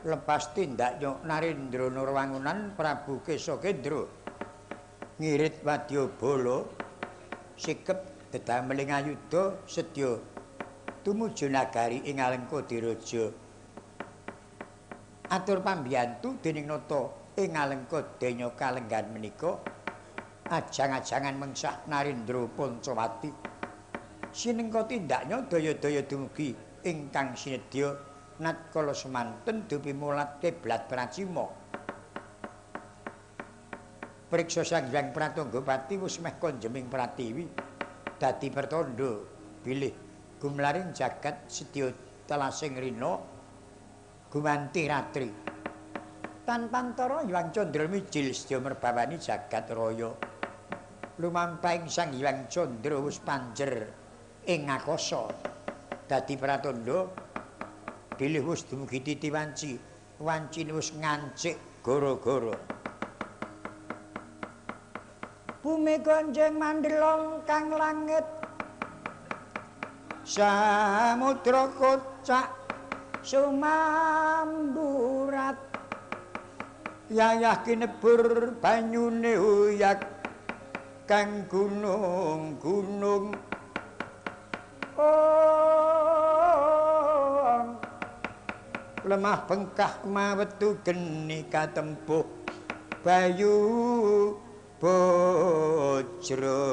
lepas tindak Nyok Narendra Nurwangunan Prabu Kesakendra ngirit wadyabala sikep dedameling ayuda sedya tumuju nagari ing Alengka Diraja atur pambiyantu dening nata ing Alengka Denya Kalenggan menika ajang-ajangan mengsah Narendra Pancawati sinengka tindaknya daya-daya dumugi ingkang sinedya natkala semanten dupi mulat kiblat Pracima. Priksa Sang Hyang Pratanggapati wis meh konjeming Pratiwi dadi pertanda bilih gumlaring jagat sedya telasing rina gumanti ratri. Tanpantara Hyang Candra mijil sedya merbawani jagat raya. Lumampahing Sang Hyang Candra wis panjer ing akasa dadi pratandha bilih wis dumugi titi wanci, wancine wis ngancik gara-gara. Bumi gonjeng mandhelong kang langit, samudra kocak sumamburat, yayah kinebur banyune uyak kang gunung-gunung. Lemah bengkah mawetu geni katempuh bayu bojro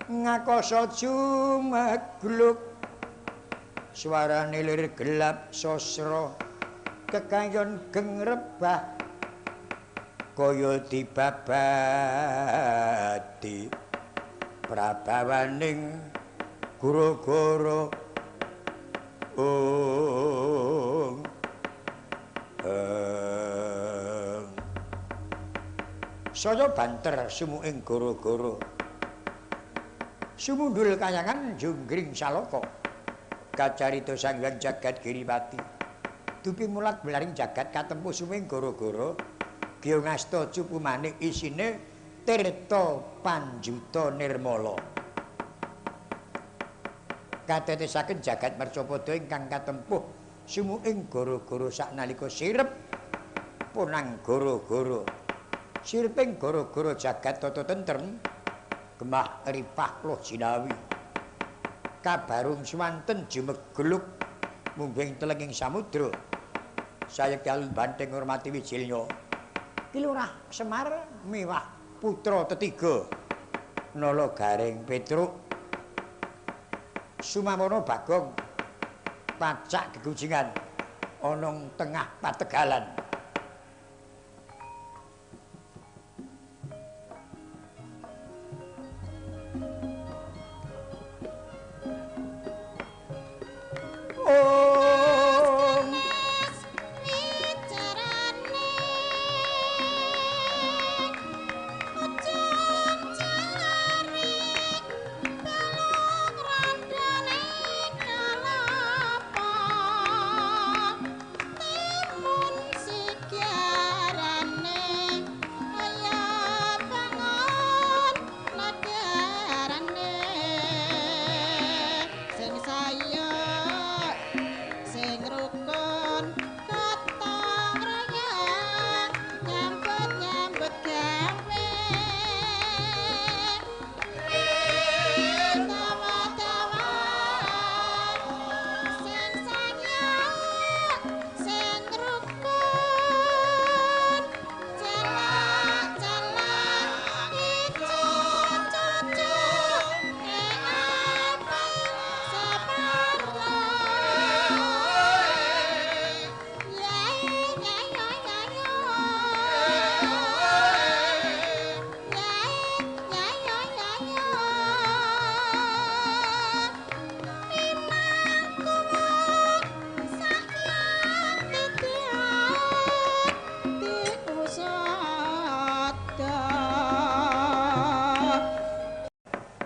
ngakasa jumegluk swarane lir gelap sosro kekayon gengrebah kaya dibabadi prabawaning guru-guru saya banter sumuing goro-goro sumundul kayangan junggring saloko kacarita Sang Hyang Jagat Giripati dupi mulat belaring jagat katempuh sumuing goro-goro Gyong Asta Cupu Manik isine tirta panjuta nirmala katetesaken jagat Mercapada ingkang katempuh sumuing goro-goro saknalika sirep punang goro-goro sirping goro-goro jagat tata tentrem gemah ripah loh jinawi kabarung swanten jumegluk mumbing telenging samudra saya kalun banteng ngurmati wijilnya Kilurah Semar miwah putra tetiga Nala Garing Petruk Sumamono Bagong pacak gegujingan onong tengah pategalan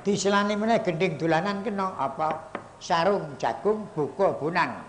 diselani meneh gending dolanan kena apa sarung jagung buka bonang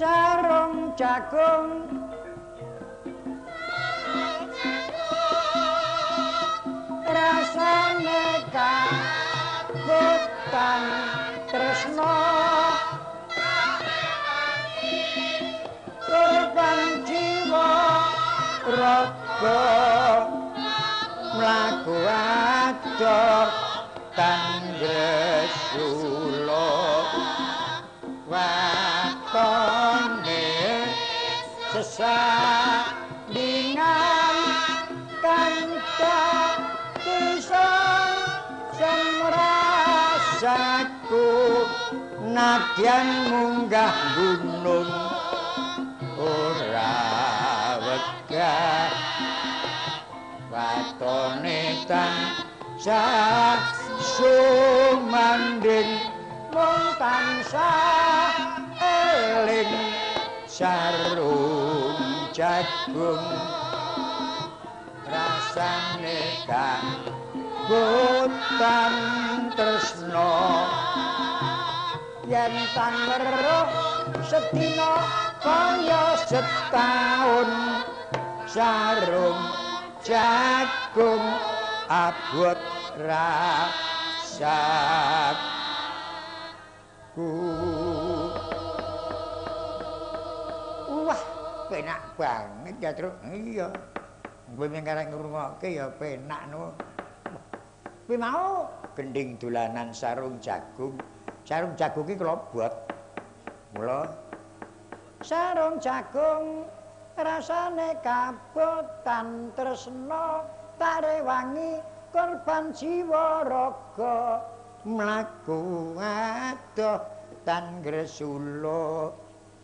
sarung jagung rasane kabutan tresno korban jiwa raga mlaku adoh tanggresula watone sesandingan kanca pisan semrasaku nadyan munggah gunung ora wegah watone tansah sumanding mung tansah eling sarung jagung rasane kanggotan tresna yen tan weruh sedina kaya setahun sarung jagung abot rasaku. Wah, penak banget ya, Truk. Iya. Kowe mengkarek ngrungokke ya penak no. Kuwi mau gending dolanan sarung jagung. Sarung jagung iki klobot. Mula sarung jagung rasane kabotan tresna tarewangi korban jiwa raga mlaku adoh tan gresula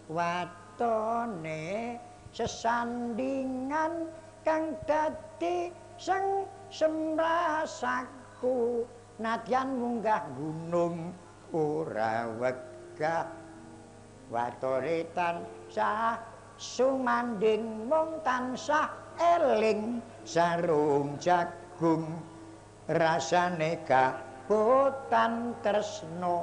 watone sesandingan kang dadi semrasaku nadyan munggah gunung ora wegah watone tansah sumanding mung tansah eling sarung jagung rasane kabotan tresna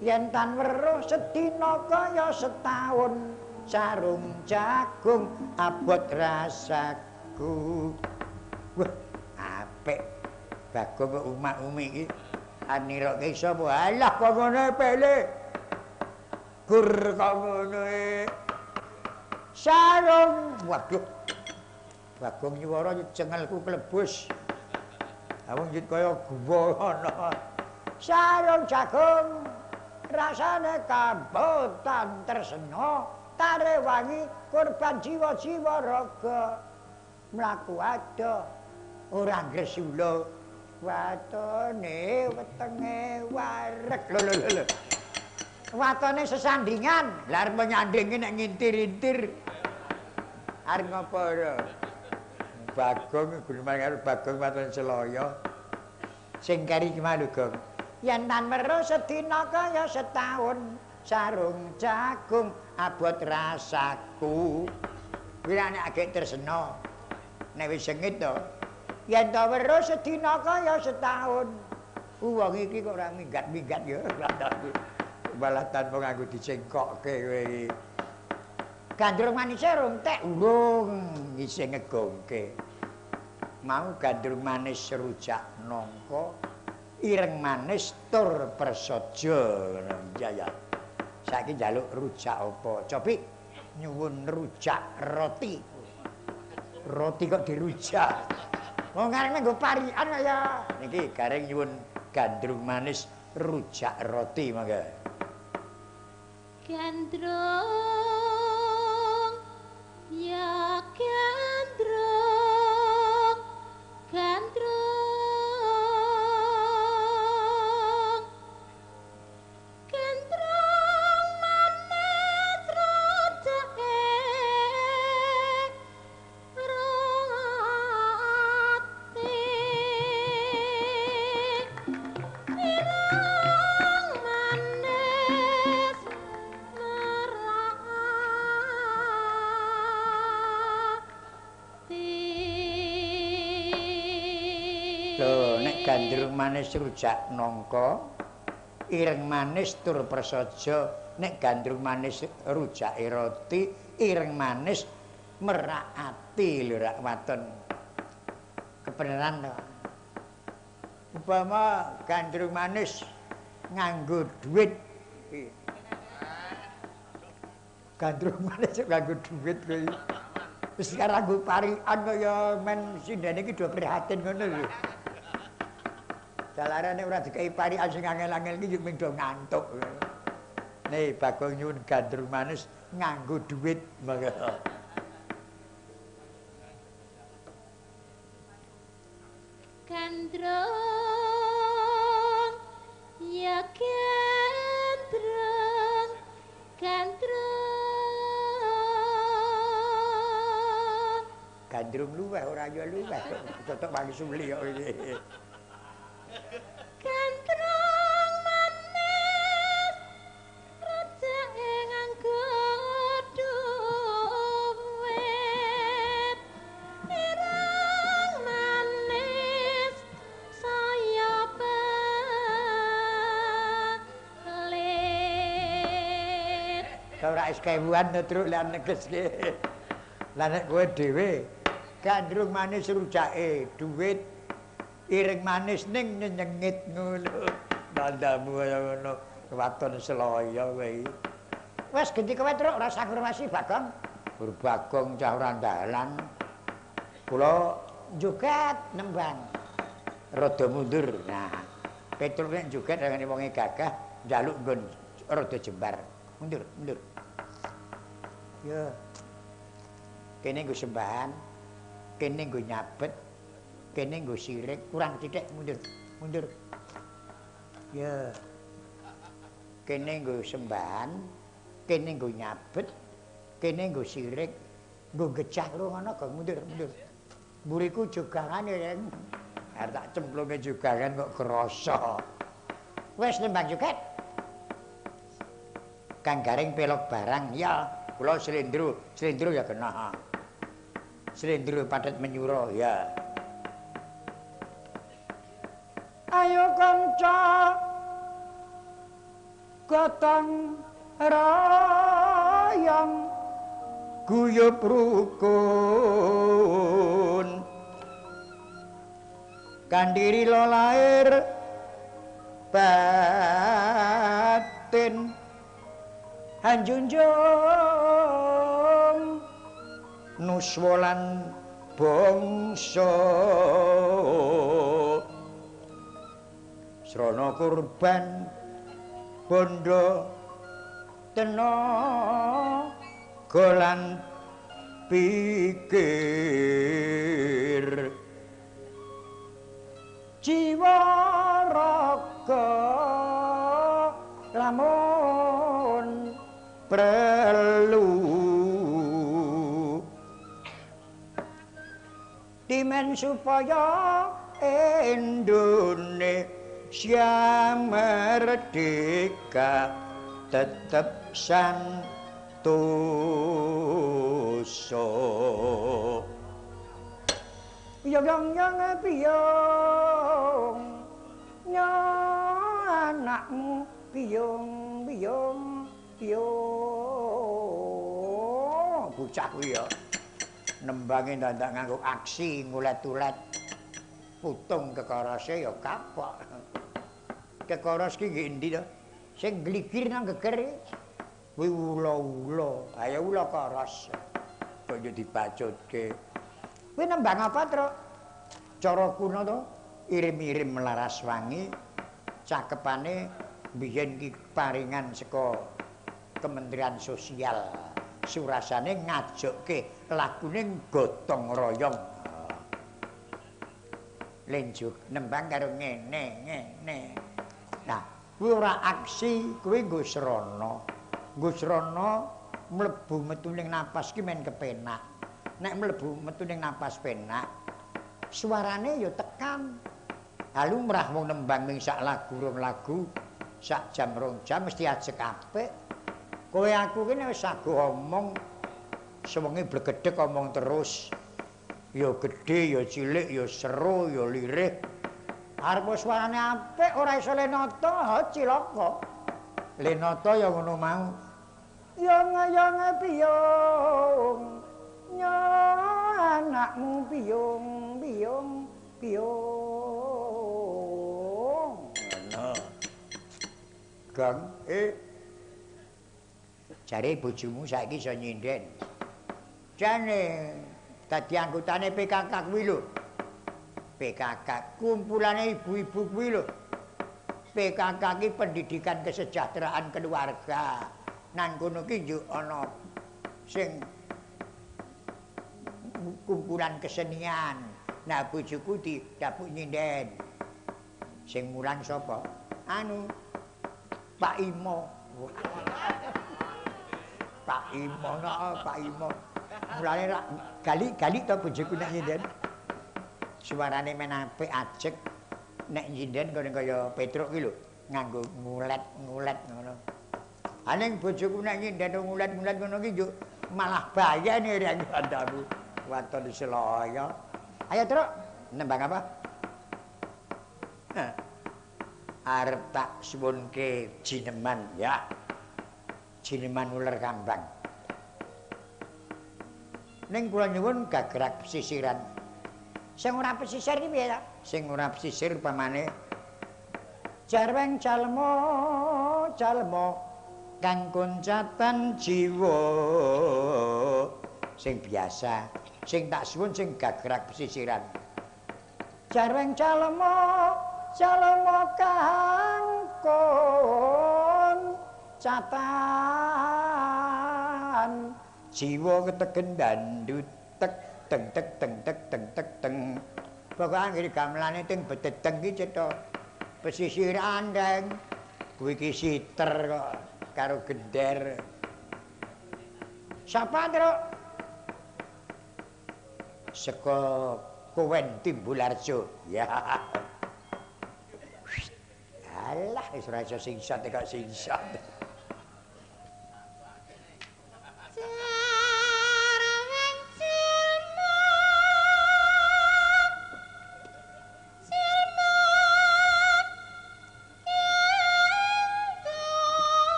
yen tan weruh sedina kaya setahun sarung jagung abot rasaku. Wah, apik. Bagong kok umak-umi iki anirokke sapa? Alah kok ngono pele. Gur kok ngono e. Sarung. Waduh. Bagong nyuwara cengelku klebus. Awang jit kaya guwa ngono. Sarung jagung rasane kabotan tresna tarewangi korban jiwa-jiwa raga mlaku adoh ora gresula watone wetenge wareg lho watone sesandingan lha arep nyandinge nek ngintir-intir arep ngopo ora Bagong guneman karo Bagong watone Seloyo sing kari ki malu Gong yen tan weruh sedina kaya setahun sarung jagung abot rasaku. Kuwi nek agek tresna. Nek wis sengit to. Yen to weruh sedina kaya setahun. Wong iki kok ora minggat-minggat ya radaku. Malah tanpa nganggo dicengkokke kowe iki. Gandrung manis rung tek urung isih ngegongke. Mau gandrung manis rujak nangka, ireng manis tur prasaja jaya. Saiki njaluk rujak apa? Cobi nyuwun rujak roti. Roti kok dirujak. Wong kareng nggo parikan kaya. Niki gareng nyuwun gandrung manis rujak roti mangga. Gandrung ya gandrung gandrung Gandrung manis rujak nangka, ireng manis tur prasaja. Nek gandrung manis rujak roti, ireng manis merak ati lho rak waton. Kebenaran to. Upama gandrung manis nganggo duit. Gandrung manis nganggo duit kuwi. Wis karo nganggo parikan kaya men sindene iki do prihatin ngono lho. Dalarane ora dikai parikan sing angel-angel iki ming do ngantuk. Nih Bagong nyuwun gandrung manis nganggo duit mangga. Gandrung ya gandrung gandrung luweh ora ya luweh. Totok wani suli kok iki. Gandrung manis rejake nganggo duwit. Ireng manis saya pelit. Ora is kewuan to truk lan negeske. Lah nek kowe dhewe gandrung manis rujake duwit ireng manis ning nyengit ngono. Nandamu kaya ngono. Waton selaya kowe iki. Wes genti kowe truk rasa kurmasi Bagong. Gur Bagong cah ora ndalan. Kula joget nembang. Rada mundur. Nah, Petruk nek joget dengane wonge gagah njaluk nggon rada jembar. Mundur, mundur. Ya. Kene nggo sembahan, kene nggo nyabet, kene nggo sirik, kurang titik mundur, mundur. Ya. Kene nggo sembahan, kene nggo nyabet, kene nggo sirik, nggo gecah lho ngono kok mundur, mundur. Mburiku jogangane yen. Arep tak cemplunge jogangan kok krasa. Wes nembang joget. Kang Garing pelok barang ya, kula slendro ya kena. Slendro padet menyura ya. Ayo kanca gotong royong guyub rukun kandiri lo lair batin hanjunjung nuswolan bangsa srana kurban bondo tenaga lan pikir jiwa raga lamun perlu dimen supaya Indonesia merdeka tetap santoso piyong piyong anakmu piyong bocah kuwi ya nembange ndak nganggo aksi ngulet-ulet putung kekorose ya kapok kekoros ki nggih endi to sing gligir nang geger kuwi ula-ula ayo ula koros kok yo dibacutke kuwi nembang apa Truk cara kuno to irim-irim melaras wangi cakepane biyen ki paringan saka Kementerian Sosial surasane ngajokke lagune gotong royong lenjuk nembang karo ngene nah kuwi ora aksi kuwi nggo srana mlebu metu ning napas ki men kepenak nek mlebu metu ning napas penak suarane ya tekan lalu mrah wong nembang ning sak lagu rong lagu sak jam rong jam mesti ajek apik kowe aku ki wis sago omong sewengi blegedhek omong terus ya gedhe ya cilik ya seru ya lirik arep suarane apik ora iso lenata cilaka lenata ya ngono mau yang piyong anakmu piyong ngono Gang jare bojomu saiki iso nyinden jane dadi anggotane PKK kuwi lho PKK kumpulane ibu-ibu kuwi lho PKK ki pendidikan kesejahteraan keluarga nang kono ki yo ana sing kumpulan kesenian nah bojoku didapuk nyinden sing mulang sapa anu Pak Imo Pak Imo Mulane gali to bojoku nek nyinden. Suarane men apik ajeg nek nyinden kaya Petruk ki lho, nganggo ngulet ngono. Aning bojoku nek nyinden ngulet-ngulet ngono ki yo malah bayane rek kandaku. Waton Selaya. Ayo, Truk, nembang apa? Arep tak suwunke jineman ya. Jineman uler kambang. Ning kula nyuwun gagrak pesisiran. Sing ora pesisir iki piye ta? Sing ora pesisir upamane jarweng calmo kang kuncatan jiwa. Sing biasa, sing tak suwun sing gagrak pesisiran. Jarweng calmo kang kuncatan jiwa keteken dandut tek teng tek teng tek teng tek teng. Pokoke anggere gamelane ting bededeng ki cetha pesisiran deng. Kuwi ki siter kok karo gender. Sapa, Truk? Saka Kowen Timbularjo. Ya. Alah wis ora iso singsat kok singsat.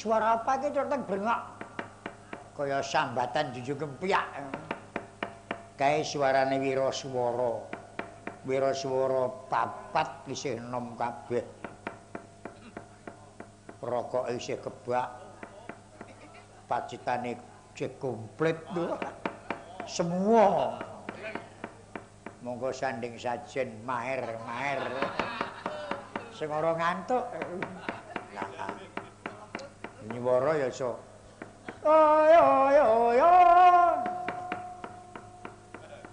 Suara apa iki terteng brengok? Kaya sambatan junjung kempiak. Kae suarane Wiraswara. Wiraswara papat isih enom kabeh. Rokoke isih kebak. Pacitane cek komplit tuh. Semua. Monggo sanding sajen maher. Sing ora ngantuk. Nywara ya iso. Yo.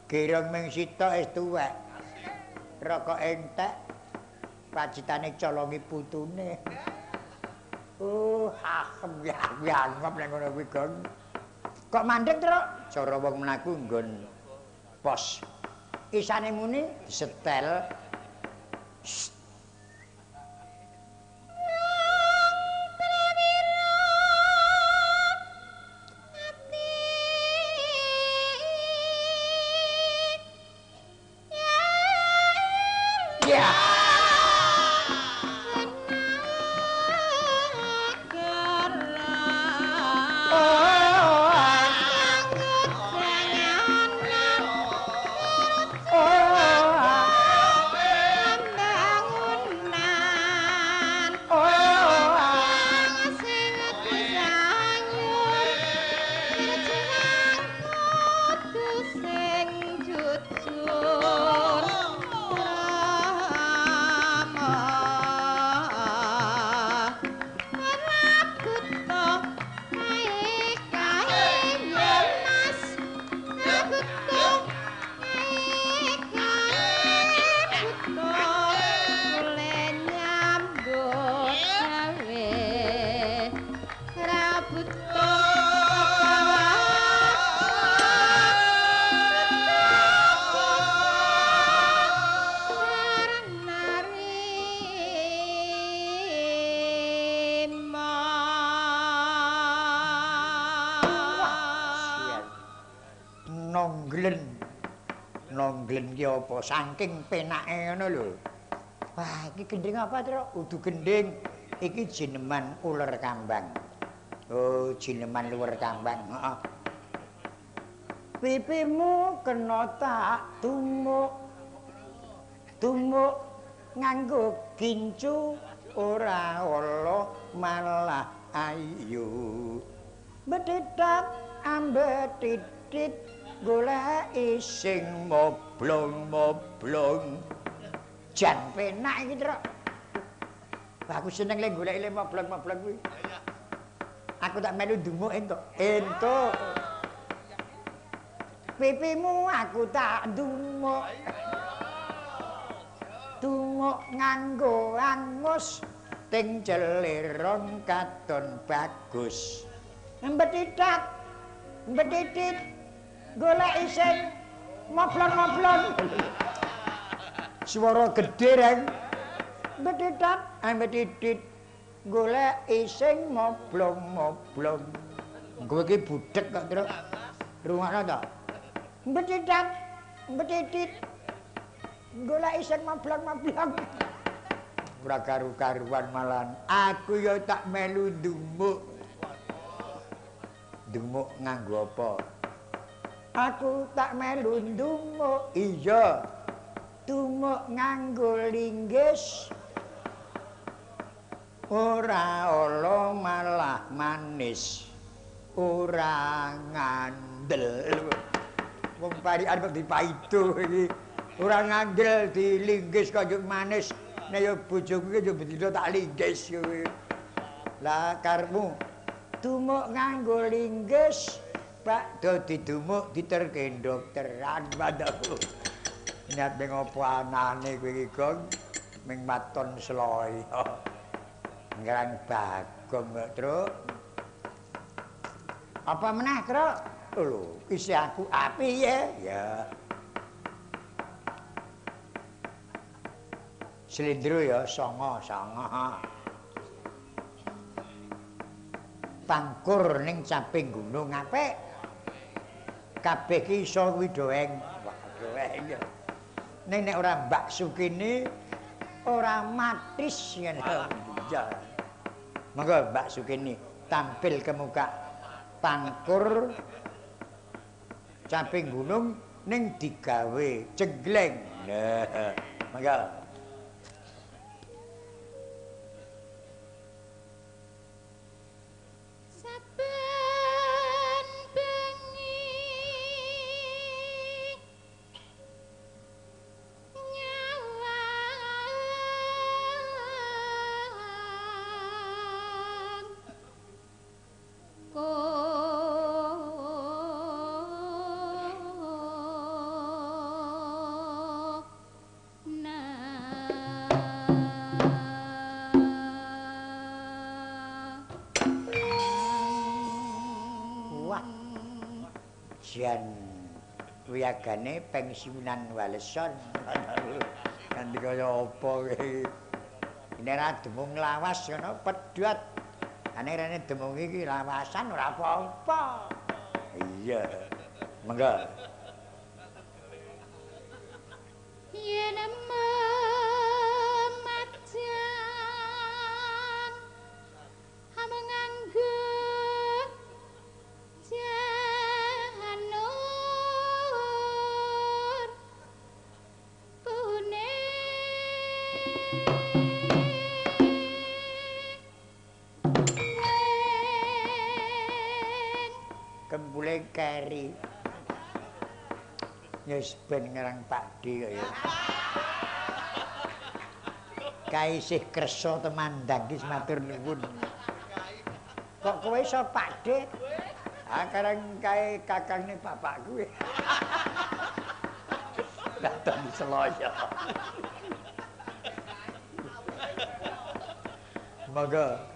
Kirang ming sitok wis tuwek. Rokok entek. Pacitane colongi putune. Ngap nang ngono kuwi, Gong. Kok mandeg, Truk? Cara wong mlaku nggon pos. Isane muni setel. nongglen. Nongglen ki apa? Saking penake ngono lho. Wah, iki gending apa, Tru? Udu gending. Iki jineman uler kambang. Oh, jineman luwer kambang. Heeh. Pipimu kena tak tumuk. Tumuk nganggo gincu ora ala malah ayu. Betitak ambet titit goleki sing moblong-moblong. Jan penak iki, Tru. Aku seneng lek goleki moblong-moblong kuwi. Aku tak melu ndumuk entuk. Entuk. Pipimu aku tak ndumuk. Dumuk nganggo angus ting celiron katon bagus. Mbetitak, mbetitit goleki sing moblong-moblong. Swara gedhe reng. Mbetitak, mbetitit goleki sing moblong-moblong. Kowe iki budhek kok, Tru. Rungokno to. Mbetitak, mbetitit goleki sing moblong-moblong. Ora karu-karuan malan. Aku ya tak melu ndumuk. Ndumuk nganggo apa? Aku tak melu ndumuk. Iya. Ndumuk nganggo linggis. Ora ala malah manis. Ora ngandel. Wong parikan kok dipaido iki. Ora ngandel dilinggis kaya manis. Nek ya bojoku iki yo bedino tak linggis kowe. Lah karepmu dumuk nganggo linggis, Pak do didumuk diterke dokteran padaku. Niat ming apa anane kowe iki, Gong? Ming maton sloya. Ngrang Bagong kok, Truk. Apa meneh, Truk? Lho, isih aku api ya. Ya. Slendro ya songo. Pangkur ning caping gunung apik. Kabeh ki iso kuwi doeng. Wah, doeng ya. Ning nek ora Mbak Sukini ora matis ngene. Ya. Monggo Mbak Sukini tampil ke muka. Pangkur caping gunung ning digawe jenggleng. Nah, monggo. Jan wiyagane pensiunan waleson. Nanti kaya apa iki? Nek ra demung lawas ngono pedhot. Ane rene demung iki lawasan ora apa-apa. Iya. Monggo. Yen Kembule keri. Wis ben ngarang Pakde kok ya. Kaisih kersa temandang ki matur nuwun. Kok kowe iso Pakde? Ah karang kae kakangne bapakku. Datang seloyo. Monggo.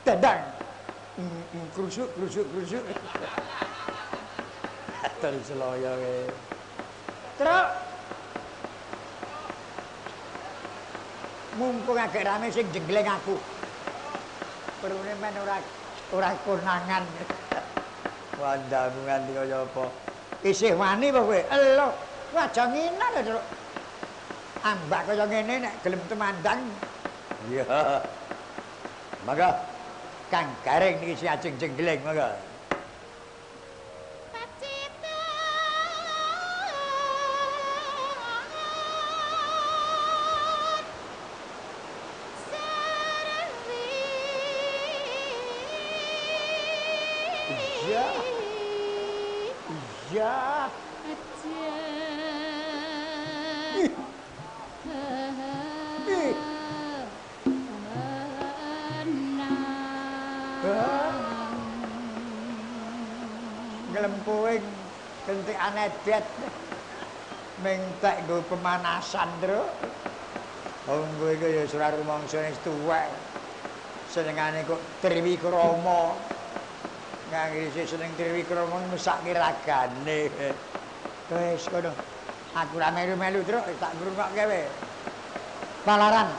Dandang. Krusuk. Atur Seloyo ke. Truk. Mumpung agak rame sing jenggleng aku. Perune men ora konangan. Wandamu nganti kaya apa? Isih wani apa kowe? Elo, aja nginar lho, Truk. Ambak kaya ngene nek gelem temandang. Iya. Maka Kang Gareng niki sing ajeng jenggleng maka. Iya. Nglempuing kentikane det. Mentek nggo pemanasan, Truk. Wong kowe iki ya ora rumangsa wis tuwek. Senengane kok Triwikrama. Ngangge isih seneng Triwikrama mesake ragane. Wis kono. Aku ora melu-melu, Truk, tak ngrungokke wae. Palaran.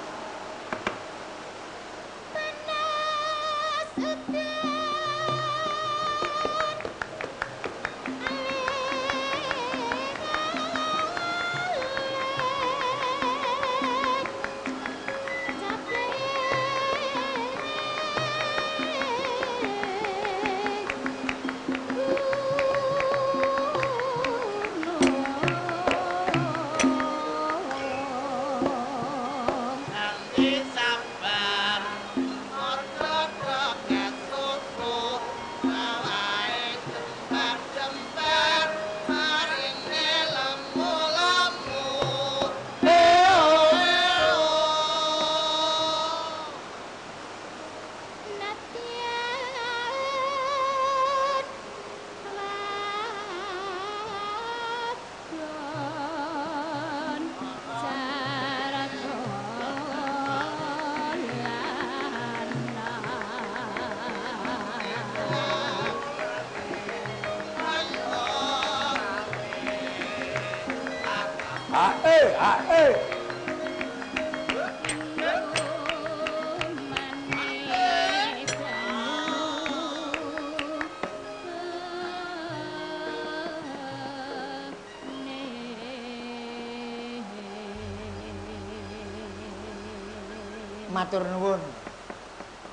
Matur nuwun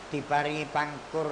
diparingi pangkur